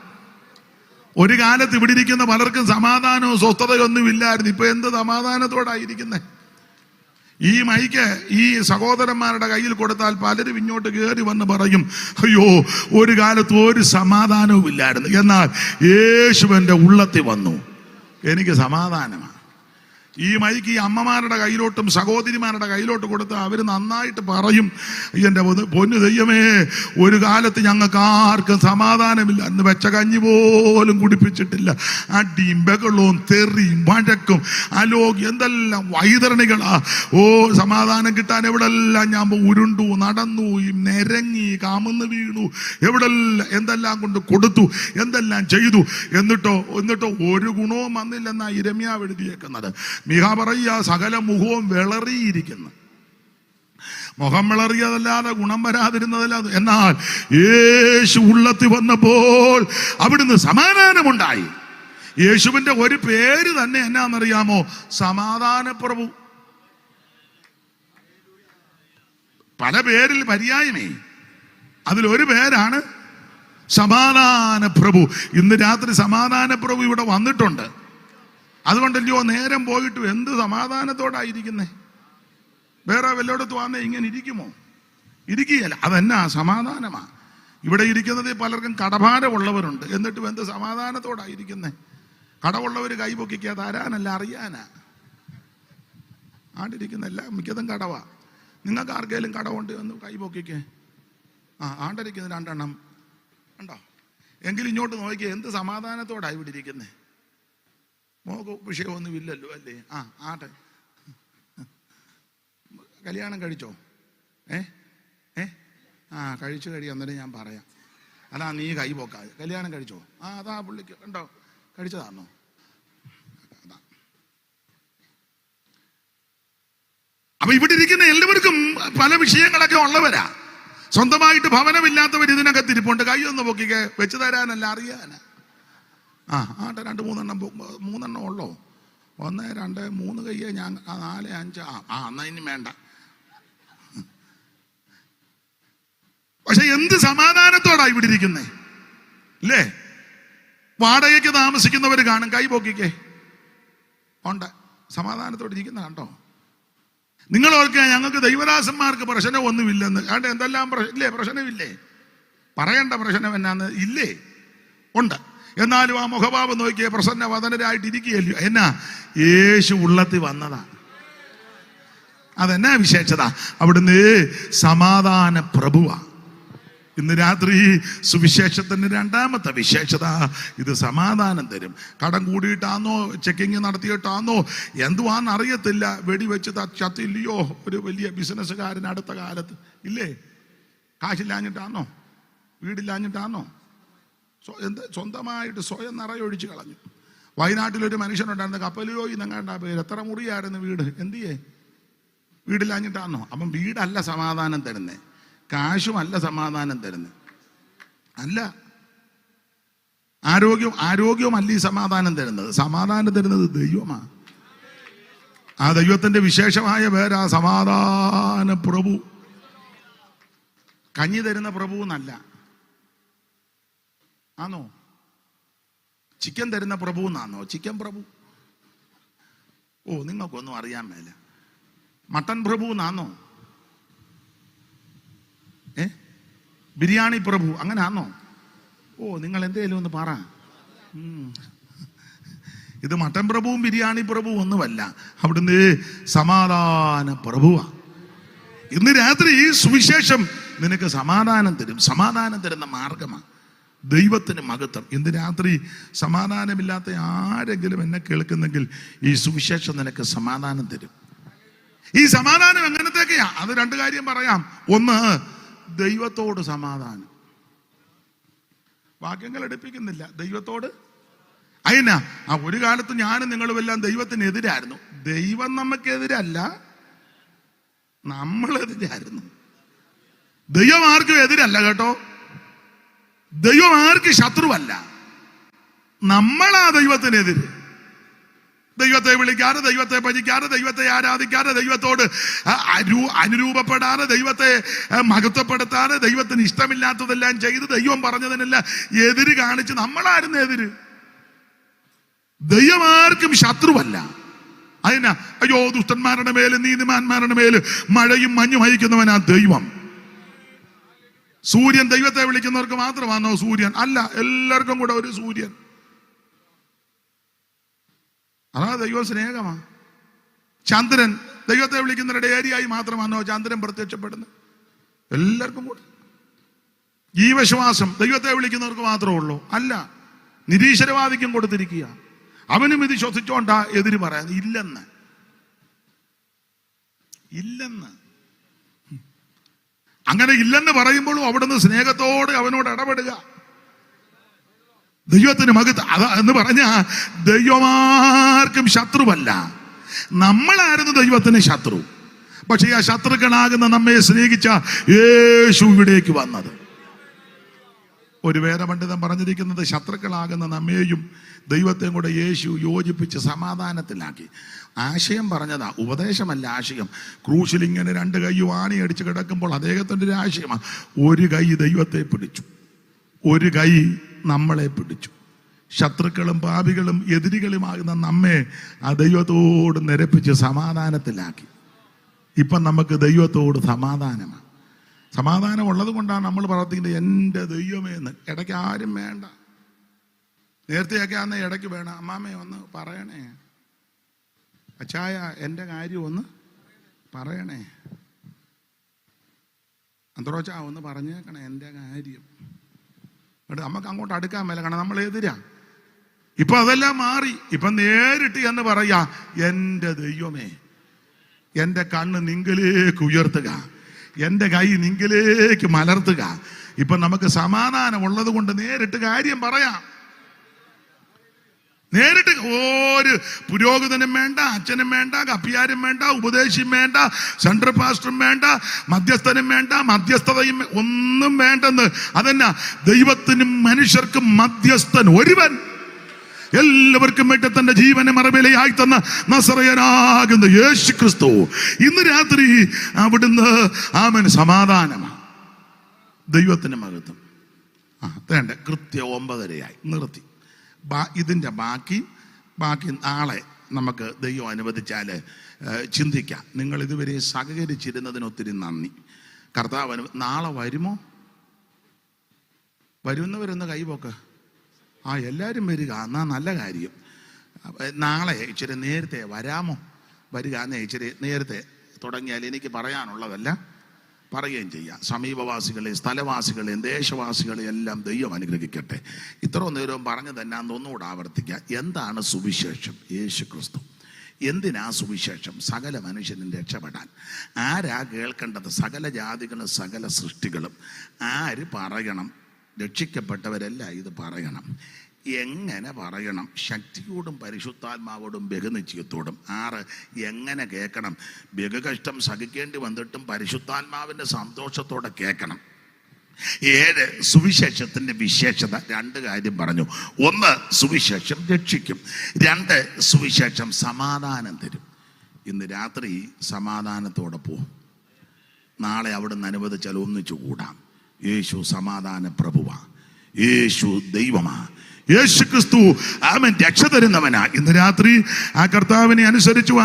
ഒരു കാലത്ത് ഇവിടെ ഇരിക്കുന്ന പലർക്കും സമാധാനവും സ്വസ്ഥതയൊന്നും ഇല്ലായിരുന്നു. ഇപ്പൊ എന്ത് സമാധാനത്തോടായിരിക്കുന്നേ. ഈ മൈക്ക് ഈ സഹോദരന്മാരുടെ കയ്യിൽ കൊടുത്താൽ പലരും ഇങ്ങോട്ട് കയറി വന്ന് പറയും, അയ്യോ ഒരു കാലത്ത് ഒരു സമാധാനവും ഇല്ലായിരുന്നു, എന്നാൽ യേശുവിന്റെ ഉള്ളത്തിൽ വന്നു, എനിക്ക് സമാധാനമാണ്. ഈ മൈക്ക് ഈ അമ്മമാരുടെ കയ്യിലോട്ടും സഹോദരിമാരുടെ കയ്യിലോട്ട് കൊടുത്ത് അവർ നന്നായിട്ട് പറയും, എൻ്റെ പൊന്നു ദൈവമേ, ഒരു കാലത്ത് ഞങ്ങൾക്ക് ആർക്കും സമാധാനമില്ല, അന്ന് വെച്ച കഞ്ഞി പോലും കുടിപ്പിച്ചിട്ടില്ല. അടിയും ബഹളവും തെറിയും വഴക്കും അലോകി എന്തെല്ലാം വൈതരണികളാ. സമാധാനം കിട്ടാൻ എവിടെല്ലാം ഞാൻ ഉരുണ്ടു നടന്നു, നിരങ്ങി കാമന്ന് വീണു, എവിടെല്ലാം എന്തെല്ലാം കൊണ്ട് കൊടുത്തു, എന്തെല്ലാം ചെയ്തു. എന്നിട്ടോ ഒരു ഗുണവും വന്നില്ലെന്നാ ഇരമ്യാവ് എഴുതിയേക്കുന്നത്. മിഹ പറയുക, സകല മുഖവും വിളറിയിരിക്കുന്നു. മുഖം വിളറിയതല്ലാതെ ഗുണം വരാതിരുന്നതല്ലാതെ. എന്നാൽ യേശു ഉള്ളത്തിൽ വന്നപ്പോൾ അവിടുന്ന് സമാധാനമുണ്ടായി. യേശുവിന്റെ ഒരു പേര് തന്നെ എന്നാന്നറിയാമോ? സമാധാനപ്രഭു. പല പേരിൽ പര്യായമേ, അതിലൊരു പേരാണ് സമാധാന പ്രഭു. ഇന്ന് രാത്രി സമാധാന പ്രഭു ഇവിടെ വന്നിട്ടുണ്ട്. അതുകൊണ്ടല്ലയോ നേരം പോയിട്ട് എന്ത് സമാധാനത്തോടായിരിക്കുന്നേ. വേറെ വല്ലയിടത്ത് വന്നേ ഇങ്ങനെ ഇരിക്കുമോ? ഇരിക്കുകയല്ല. അതെന്നാ സമാധാനമാ. ഇവിടെ ഇരിക്കുന്നത് പലർക്കും കടഭാരമുള്ളവരുണ്ട്, എന്നിട്ടും എന്ത് സമാധാനത്തോടായിരിക്കുന്നേ. കടവുള്ളവർ കൈപൊക്കിക്കുക, തരാനല്ല അറിയാനാ. ആണ്ടിരിക്കുന്ന എല്ലാം മിക്കതും കടവാ. നിങ്ങൾക്ക് ആർക്കെങ്കിലും കടവുണ്ട് എന്ന് കൈപൊക്കിക്കേ. ആണ്ടിരിക്കുന്ന 2 എണ്ണം ഉണ്ടോ? എങ്കിലും ഇങ്ങോട്ട് നോക്കിയേ, എന്ത് സമാധാനത്തോടാണ് ഇവിടെ ഇരിക്കുന്നേ. മോക്ക് വിഷയമൊന്നും ഇല്ലല്ലോ അല്ലേ? ആട്ടെ. കല്യാണം കഴിച്ചോ? കഴിച്ചു കഴിയാന്നേരം ഞാൻ പറയാം. അതാ നീ കൈ പോക്കാതെ. കല്യാണം കഴിച്ചോ? അതാ പുള്ളിക്ക് കണ്ടോ, കഴിച്ചതാണോ? അതാ. അപ്പൊ ഇവിടെ ഇരിക്കുന്ന എല്ലാവർക്കും പല വിഷയങ്ങളൊക്കെ ഉള്ളവരാ. സ്വന്തമായിട്ട് ഭവനമില്ലാത്തവർ ഇതിനകത്ത് ഇരിപ്പുണ്ട്. കൈ ഒന്ന് പൊക്കിക്കെ, വെച്ച് തരാനല്ല, അറിയാനാ. ആട്ടെ, 2-3 ഉള്ളോ? 1, 2, 3 കയ്യേ ഞാൻ, 4, 5. എന്നാ ഇനി വേണ്ട. പക്ഷെ എന്ത് സമാധാനത്തോടാ ഇവിടെ ഇരിക്കുന്നേ അല്ലേ? വാടകയ്ക്ക് താമസിക്കുന്നവർ കാണും, കൈ പൊക്കിക്കേ, ഉണ്ട്, സമാധാനത്തോടെ ഇരിക്കുന്ന കണ്ടോ? നിങ്ങൾ ഓർക്കുക, ഞങ്ങൾക്ക് ദൈവദാസന്മാർക്ക് പ്രശ്നമൊന്നുമില്ലെന്ന്. കാരണം എന്തെല്ലാം ഇല്ലേ, പ്രശ്നമില്ലേ? പറയണ്ട പ്രശ്നം എന്നാന്ന് ഇല്ലേ? ഉണ്ട്. എന്നാലും ആ മുഖഭാവം നോക്കിയേ, പ്രസന്ന വദനരായിട്ട് ഇരിക്കുകയല്ലോ. എന്നാ? യേശു ഉള്ളത്തിൽ വന്നതാ. അതെന്നാ വിശേഷത? അവിടുന്ന് സമാധാന പ്രഭുവാ. ഇന്ന് രാത്രി സുവിശേഷത്തിന്റെ 2ാമത്തെ വിശേഷത ഇത് സമാധാനം തരും. കടം കൂടിയിട്ടാന്നോ, ചെക്കിങ് നടത്തിയിട്ടാന്നോ, എന്തുവാന്ന് അറിയത്തില്ല, വെടിവെച്ച് ചത്തില്ലയോ ഒരു വലിയ ബിസിനസ്സുകാരൻ അടുത്ത കാലത്ത് ഇല്ലേ? കാശില്ലാഞ്ഞിട്ടാന്നോ, വീടില്ലാഞ്ഞിട്ടാന്നോ, സ്വന്തമായിട്ട് സ്വയം നിറയൊഴിച്ച് കളഞ്ഞു. വയനാട്ടിലൊരു മനുഷ്യനുണ്ടായിരുന്നു, കപ്പലിയോ ഇന്നങ്ങാണ്ടാ പേര്, എത്ര മുറിയായിരുന്നു വീട്, എന്തിയേ? വീടില്ലാഞ്ഞിട്ടാന്നോ? അപ്പം വീടല്ല സമാധാനം തരുന്നേ, കാശുമല്ല സമാധാനം തരുന്നത്, അല്ല. ആരോഗ്യവുമല്ല ഈ സമാധാനം തരുന്നത്. സമാധാനം തരുന്നത് ദൈവമാണ്. ആ ദൈവത്തിന്റെ വിശേഷമായ പേരാ സമാധാന പ്രഭു. കഞ്ഞി തരുന്ന പ്രഭു എന്നല്ല. ആണോ? ചിക്കൻ തരുന്ന പ്രഭു എന്നാണോ? ചിക്കൻ പ്രഭു? നിങ്ങൾക്കൊന്നും അറിയാൻ മേല. മട്ടൻ പ്രഭു എന്നാണോ? ബിരിയാണി പ്രഭു അങ്ങനാന്നോ? നിങ്ങൾ എന്തേലും ഒന്ന് പറ. ഇത് മട്ടൻ പ്രഭുവും ബിരിയാണി പ്രഭുവും ഒന്നുമല്ല, അവിടുന്ന് സമാധാന പ്രഭുവാ. ഇന്ന് രാത്രി ഈ സുവിശേഷം നിനക്ക് സമാധാനം തരും. സമാധാനം തരുന്ന മാർഗമാണ്. ദൈവത്തിന് മഹത്വം. ഇന്ന് രാത്രി സമാധാനമില്ലാത്ത ആരെങ്കിലും എന്നെ കേൾക്കുന്നെങ്കിൽ ഈ സുവിശേഷം നിനക്ക് സമാധാനം തരും. ഈ സമാധാനം എങ്ങനത്തേക്കെയാ? അത് 2 കാര്യം പറയാം. ഒന്ന്, ദൈവത്തോട് സമാധാനം. വാക്യങ്ങൾ എടുപ്പിക്കുന്നില്ല. ദൈവത്തോട് അതിനാ ഒരു കാലത്ത് ഞാനും നിങ്ങളും എല്ലാം ദൈവത്തിനെതിരായിരുന്നു. ദൈവം നമുക്കെതിരല്ല, നമ്മളെതിരായിരുന്നു. ദൈവം ആർക്കും എതിരല്ല കേട്ടോ. ദൈവം ആർക്കും ശത്രുവല്ല. നമ്മളാ ദൈവത്തിനെതിര്. ദൈവത്തെ വിളിക്കാതെ, ദൈവത്തെ ഭജിക്കാതെ, ദൈവത്തെ ആരാധിക്കാതെ, ദൈവത്തോട് അനുരൂപപ്പെടാതെ, ദൈവത്തെ മഹത്വപ്പെടുത്താതെ, ദൈവത്തിന് ഇഷ്ടമില്ലാത്തതെല്ലാം ചെയ്ത് ദൈവം പറഞ്ഞതിനെല്ലാം എതിര് കാണിച്ച് നമ്മളായിരുന്നു എതിര്. ദൈവമാർക്കും ശത്രുവല്ല. അതിനാ അയ്യോ ദുഷ്ടന്മാരുടെ മേല് നീതിമാന്മാരുടെ മേല് മഴയും മഞ്ഞും അയക്കുന്നവനാ ദൈവം. സൂര്യൻ ദൈവത്തെ വിളിക്കുന്നവർക്ക് മാത്രമാണോ സൂര്യൻ? അല്ല, എല്ലാവർക്കും കൂടെ ഒരു സൂര്യൻ. അതാ ദൈവം സ്നേഹമാ. ചന്ദ്രൻ ദൈവത്തെ വിളിക്കുന്നവരുടെ ഏരിയയായി മാത്രമാണോ ചന്ദ്രൻ പ്രത്യക്ഷപ്പെടുന്നത്? എല്ലാവർക്കും കൂടെ. ജീവശ്വാസം ദൈവത്തെ വിളിക്കുന്നവർക്ക് മാത്രമേ ഉള്ളൂ? അല്ല, നിരീശ്വരവാദിക്കും കൊടുത്തിരിക്കുക. അവനും ഇത് ശ്വസിച്ചോണ്ടാ എതിര് പറയാൻ ഇല്ലെന്ന്. അങ്ങനെ ഇല്ലെന്ന് പറയുമ്പോഴും അവിടുന്ന് സ്നേഹത്തോടെ അവനോട് ഇടപെടുക. ദൈവത്തിന് മഹത്വം എന്ന് പറഞ്ഞ ദൈവമാർക്കും ശത്രുവല്ല. നമ്മളായിരുന്നു ദൈവത്തിന് ശത്രു. പക്ഷെ ആ ശത്രുക്കളാകുന്ന നമ്മെ സ്നേഹിച്ച യേശു ഇവിടേക്ക് വന്നത്. ഒരു വേദപണ്ഡിതൻ പറഞ്ഞിരിക്കുന്നത്, ശത്രുക്കളാകുന്ന നമ്മെയും ദൈവത്തെയും കൂടെ യേശു യോജിപ്പിച്ച് സമാധാനത്തിലാക്കി. ആശയം പറഞ്ഞതാ, ഉപദേശമല്ല ആശയം. ക്രൂശിൽ ഇങ്ങനെ 2 കൈ ആണിയടിച്ച് കിടക്കുമ്പോൾ അദ്ദേഹത്തിൻ്റെ ഒരു ആശയമാണ്. ഒരു കൈ ദൈവത്തെ പിടിച്ചു, ഒരു കൈ നമ്മളെ പിടിച്ചു. ശത്രുക്കളും പാപികളും എതിരികളുമാകുന്ന നമ്മെ ആ ദൈവത്തോട് നിരപ്പിച്ച് സമാധാനത്തിലാക്കി. ഇപ്പം നമുക്ക് ദൈവത്തോട് സമാധാനമാണ്. സമാധാനം ഉള്ളത് കൊണ്ടാണ് നമ്മൾ പ്രാർത്ഥിക്കുന്നത്, എൻ്റെ ദൈവമേ എന്ന്. ഇടയ്ക്ക് ആരും വേണ്ട. നേരത്തെയൊക്കെ അന്ന് ഇടയ്ക്ക് വേണം, അമ്മാമ്മേ ഒന്ന് പറയണേ, അച്ചായ എൻ്റെ കാര്യം ഒന്ന് പറയണേ, അന്തറോച്ചാ ഒന്ന് പറഞ്ഞേക്കണേ എൻ്റെ കാര്യം. നമുക്ക് അങ്ങോട്ട് അടുക്കാൻ മേല, കാരണം നമ്മൾ എതിരാ. ഇപ്പൊ അതെല്ലാം മാറി. ഇപ്പൊ നേരിട്ട് എന്ന് പറയാ, എൻ്റെ ദൈവമേ എൻ്റെ കണ്ണ് നിങ്കലേക്ക് ഉയർത്തുക, എൻ്റെ കൈ നിങ്കിലേക്ക് മലർത്തുക. ഇപ്പൊ നമുക്ക് സമാധാനം ഉള്ളത് കൊണ്ട് നേരിട്ട് കാര്യം പറയാം. നേരിട്ട് ഒരു പുരോഹിതനും വേണ്ട, അച്ഛനും വേണ്ട, കപ്പിയാരും വേണ്ട, ഉപദേശിയും വേണ്ട, സെൻട്രൽ പാസ്റ്ററും വേണ്ട, മധ്യസ്ഥനും വേണ്ട, മധ്യസ്ഥതയും ഒന്നും വേണ്ടെന്ന്. അതെന്നാ, ദൈവത്തിനും മനുഷ്യർക്കും മധ്യസ്ഥൻ ഒരുവൻ, എല്ലാവർക്കും വേണ്ടി തന്റെ ജീവനെ മറവിലയായി തന്ന നസറയനാകുന്ന യേശു ക്രിസ്തു. ഇന്ന് രാത്രി അവിടുന്ന് ആമേൻ സമാധാനമാണ്. ദൈവത്തിന് മഹത്വം. വേണ്ട, കൃത്യം 9:30 നിർത്തി. ഇതിൻ്റെ ബാക്കി നാളെ നമുക്ക് ദൈവം അനുവദിച്ചാൽ ചിന്തിക്കാം. നിങ്ങൾ ഇതുവരെ സഹകരിച്ചിരുന്നതിന് ഒത്തിരി നന്ദി. കർത്താവ് നാളെ വരുമോ? വരുന്നവരൊന്ന് കൈപോക്ക്. എല്ലാവരും വരിക, എന്നാ നല്ല കാര്യം. നാളെ ഇച്ചിരി നേരത്തെ വരാമോ? വരിക, ഇച്ചിരി നേരത്തെ തുടങ്ങിയാൽ എനിക്ക് പറയാനുള്ളതല്ല പറയുകയും ചെയ്യാം. സമീപവാസികളെ, സ്ഥലവാസികളെയും ദേശവാസികളെയും എല്ലാം ദൈവം അനുഗ്രഹിക്കട്ടെ. ഇത്ര നേരവും പറഞ്ഞു തന്നെ ഒന്നുകൂടെ ആവർത്തിക്കുക. എന്താണ് സുവിശേഷം? യേശു ക്രിസ്തു. എന്തിനാ സുവിശേഷം? സകല മനുഷ്യനും രക്ഷപ്പെടാൻ. ആരാ കേൾക്കേണ്ടത്? സകല ജാതികളും സകല സൃഷ്ടികളും. ആര് പറയണം? രക്ഷിക്കപ്പെട്ടവരെല്ലാം ഇത് പറയണം. എങ്ങനെ പറയണം? ശക്തിയോടും പരിശുദ്ധാത്മാവോടും ബഹുനിശ്ചയത്തോടും. 6 എങ്ങനെ കേൾക്കണം? ബഹുകഷ്ടം സഹിക്കേണ്ടി വന്നിട്ടും പരിശുദ്ധാത്മാവിൻ്റെ സന്തോഷത്തോടെ കേൾക്കണം. 7 സുവിശേഷത്തിൻ്റെ വിശേഷത. 2 കാര്യം പറഞ്ഞു. 1 സുവിശേഷം രക്ഷിക്കും. 2 സുവിശേഷം സമാധാനം തരും. ഇന്ന് രാത്രി സമാധാനത്തോടെ പോവും. നാളെ അവിടുന്ന് അനുവദിച്ചാൽ ഒന്നിച്ചു കൂടാം. യേശു സമാധാന പ്രഭുവാ. യേശു ദൈവമാ. യേശു ക്രിസ്തു ആമേൻ രക്ഷ തരുന്നവനാ. ഇന്ന് രാത്രി ആ കർത്താവിനെ അനുസരിച്ചും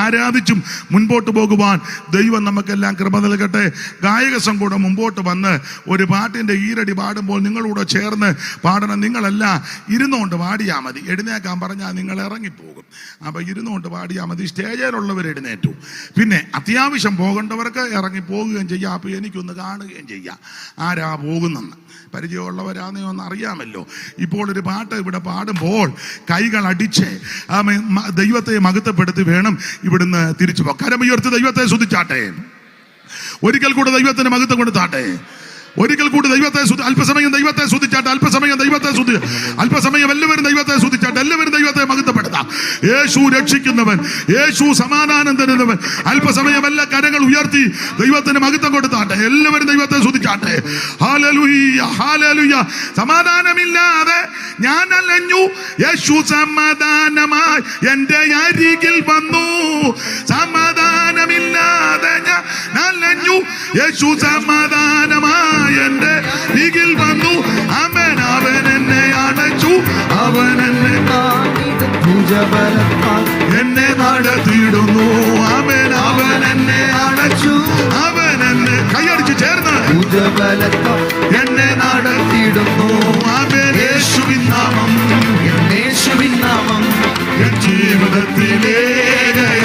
ആരാധിച്ചും മുൻപോട്ട് പോകുവാൻ ദൈവം നമുക്കെല്ലാം കൃപ നൽകട്ടെ. ഗായക സംഘം മുമ്പോട്ട് വന്ന് ഒരു പാട്ടിൻ്റെ ഈരടി പാടുമ്പോൾ നിങ്ങളൂടെ ചേർന്ന് പാടണം. നിങ്ങളെല്ലാം ഇരുന്നുകൊണ്ട് പാടിയാൽ മതി. എഴുന്നേക്കാൻ പറഞ്ഞാൽ നിങ്ങൾ ഇറങ്ങിപ്പോകും. അപ്പം ഇരുന്നുകൊണ്ട് പാടിയാൽ മതി. സ്റ്റേജിലുള്ളവർ എഴുന്നേറ്റു. പിന്നെ അത്യാവശ്യം പോകേണ്ടവർക്ക് ഇറങ്ങി പോകുകയും ചെയ്യാം. അപ്പം എനിക്കൊന്ന് കാണുകയും ചെയ്യാം ആരാ പോകുന്നെന്ന്. പരിചയമുള്ളവരാണെന്ന് ഒന്ന് അറിയാമല്ലോ. ഇപ്പോൾ ഒരു പാട്ട് ഇവിടെ പാടുമ്പോൾ കൈകൾ അടിച്ച് ദൈവത്തെ മഹത്വപ്പെടുത്തി വേണം ഇവിടുന്ന് തിരിച്ചു പോകാൻ. കരമുയർത്തി ദൈവത്തെ സ്തുതിച്ചാട്ടെ. ഒരിക്കൽ കൂടെ ദൈവത്തിന് മഹത്വം കൊടുത്താട്ടെ. ഒരിക്കൽ കൂടി ദൈവത്തെ അല്പസമയം ദൈവത്തെ സ്തുതിച്ചാട്ടെ. അല്പസമയം ദൈവത്തെ സ്തുതി. അല്പസമയം എല്ലാവരും ദൈവത്തെ സ്തുതിച്ചാട്ടെ. എല്ലാവരും ദൈവത്തെ മഹത്വപ്പെടുത്താം. യേശു രക്ഷിക്കുന്നവൻ, യേശു സമാധാനം തരുന്നവൻ. അല്പസമയം എല്ലാ കരങ്ങൾ ഉയർത്തി ദൈവത്തിന് മഹത്വം കൊടുത്താട്ടെ. എല്ലാവരും ദൈവത്തെ സ്തുതിച്ചാട്ടെ. Hallelujah, hallelujah. സമാധാനമില്ലാതെ ഞാൻ അലഞ്ഞു, യേശു സമാധാനമായി എൻ്റെ അരികിൽ വന്നു. സമാധാനമില്ലാതെ ഞാൻ അലഞ്ഞു, യേശു സമാധാനമായി എന്റെ അരികിൽ വന്നു. ആമേൻ. അവൻ എന്നെ അണച്ചു, അവൻ എന്നെ നടത്തിയിടുന്നു. ആമേൻ. അവൻ എന്നെ അണച്ചു, അവൻ എന്നെ കൈയടിച്ച് ചേർന്ന് എന്നെ നടത്തിയിടുന്നു. ആമേൻ. യേശുവിൻ നാമം, യേശുവിൻ നാമം എൻ ജീവിതത്തിലെ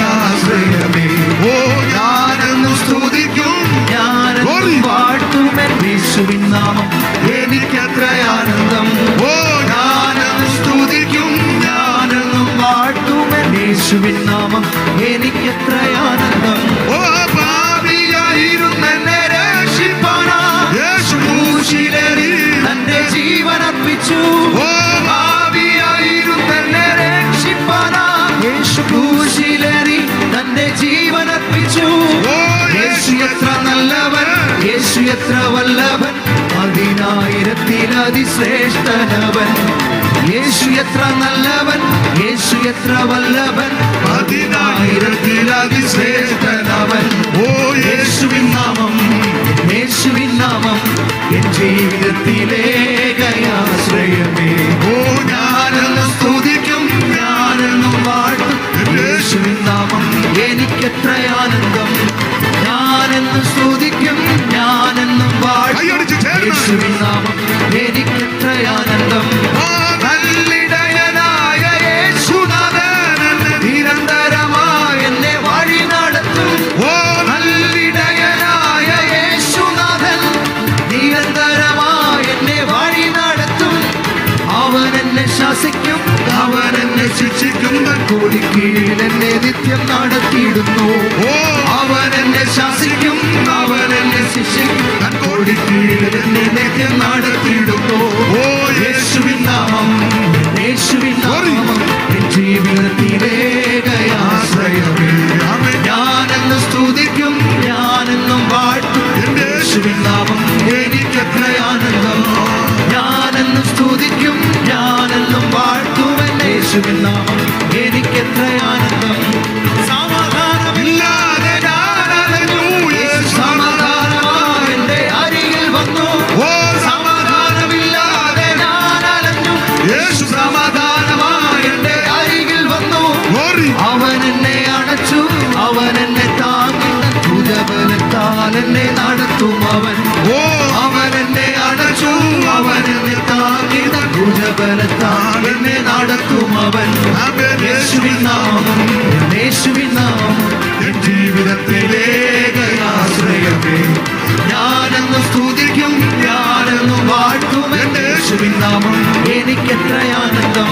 ആശ്രയമേ. ഓ ഞാനെന്നു സ്തുതിക്കും, ഞാനെന്നു പാട്ടും യേശുവിൻ നാമം എനിക്കത്ര ആനന്ദം. ഓ ഞാനെന്നു സ്തുതിക്കും, ഞാനെന്നു പാട്ടും യേശുവിൻ നാമം എനിക്കത്ര ആനന്ദം. ഓ പാപിയായിരുന്ന എന്നെ രക്ഷിപ്പാനാ യേശു ക്രൂശിലേറി തന്റെ ജീവൻ അർപ്പിച്ചു. ഓ പാപിയായിരുന്ന എന്നെ രക്ഷിപ്പാനാ യേശു ക്രൂശിലേറി തന്റെ ജീവൻ അർപ്പിച്ചു. യേശു എത്ര നല്ലവൻ, യേശു എത്ര വല്ലഭൻ, 10,000 അതിശ്രേഷ്ഠനവൻ. യേശു എത്ര നല്ലവൻ, യേശു എത്ര വല്ലഭൻ, 10,000 അതിശ്രേഷ്ഠനവൻ. ഓ യേശുവിൻ നാമം, യേശുവിൻ നാമം എൻ ജീവിതത്തിലെ ആശ്രയമേ. ഓ ഞാനെന്ന് സ്തുതിക്കും, ഞാനെന്നും പാട്ടും യേശുവിൻ നാമം എനിക്കെത്ര ആനന്ദം. ഞാനെന്നും സ്തുതിക്കും, ഞാനെന്നും പാടും യേശുവിൻ നാമം എനിക്കെത്ര ആനന്ദം. നല്ലിടയനായ യേശുനാഥൻ നിരന്തരമായി എന്നെ വഴി നടത്തും. ഓ നല്ലിടയനായ യേശുനാഥൻ നിരന്തരമായി എന്നെ വഴി നടത്തും. അവൻ എന്നെ ശാസിക്കും, അവൻ എന്നെ ശിക്ഷിക്കും. കോടിക്കീഴിൽ എന്നെ നിത്യം നടത്തിയിടുന്നു. അവൻ എന്നെ ശാസിക്കും, അവൻ എന്നെ ശിക്ഷിക്കും. താൻ കോടിക്കീഴിൽ എന്നെ നിത്യം നടത്തിയിടുന്നു. യേശുവിൻ നാമം, യേശുവിൻ നാമം എൻ ജീവിതത്തിലേകയാശ്രയമേ. ഞാനെന്ന് സ്തുതിക്കും, ഞാനെന്നും വാഴ്ത്തും യേശുവിൻ നാമം എനിക്കെത്ര ആനന്ദം. ഞാനെന്നും സ്തുതിക്കും, ഞാനെന്നും വാഴ്ത്തും യേശുവിൻ നാമം എനിക്കെത്ര ആനന്ദം. സമാധാനമില്ലാതെ ഞാൻ അലഞ്ഞു, സമാധാനമായി എന്റെ അരികിൽ വന്നു. സമാധാനമില്ലാതെ ഞാൻ അലഞ്ഞു, യേശു സമാധാനമായി എന്റെ അരികിൽ വന്നു. അവൻ എന്നെ അണച്ചു, അവൻ എന്നെ താങ്ങി, ഭുജബലത്താൽ എന്നെ നടത്തും അവൻ. അവൻ എന്നെ അണച്ചു, അവൻ എന്നെ താങ്ങി, ഭുജബലത്താൽ എന്നെ നടത്തും അവൻ. യേശുവിൻ നാമം, യേശുവിൻ നാമം എൻ ജീവിതത്തിലേകയാശ്രയമേ. ഞാനെന്ന് സ്തുതിക്കും, ഞാനെന്ന് വാഴ്ത്തും യേശുവിൻ നാമം എനിക്കെത്ര ആനന്ദം.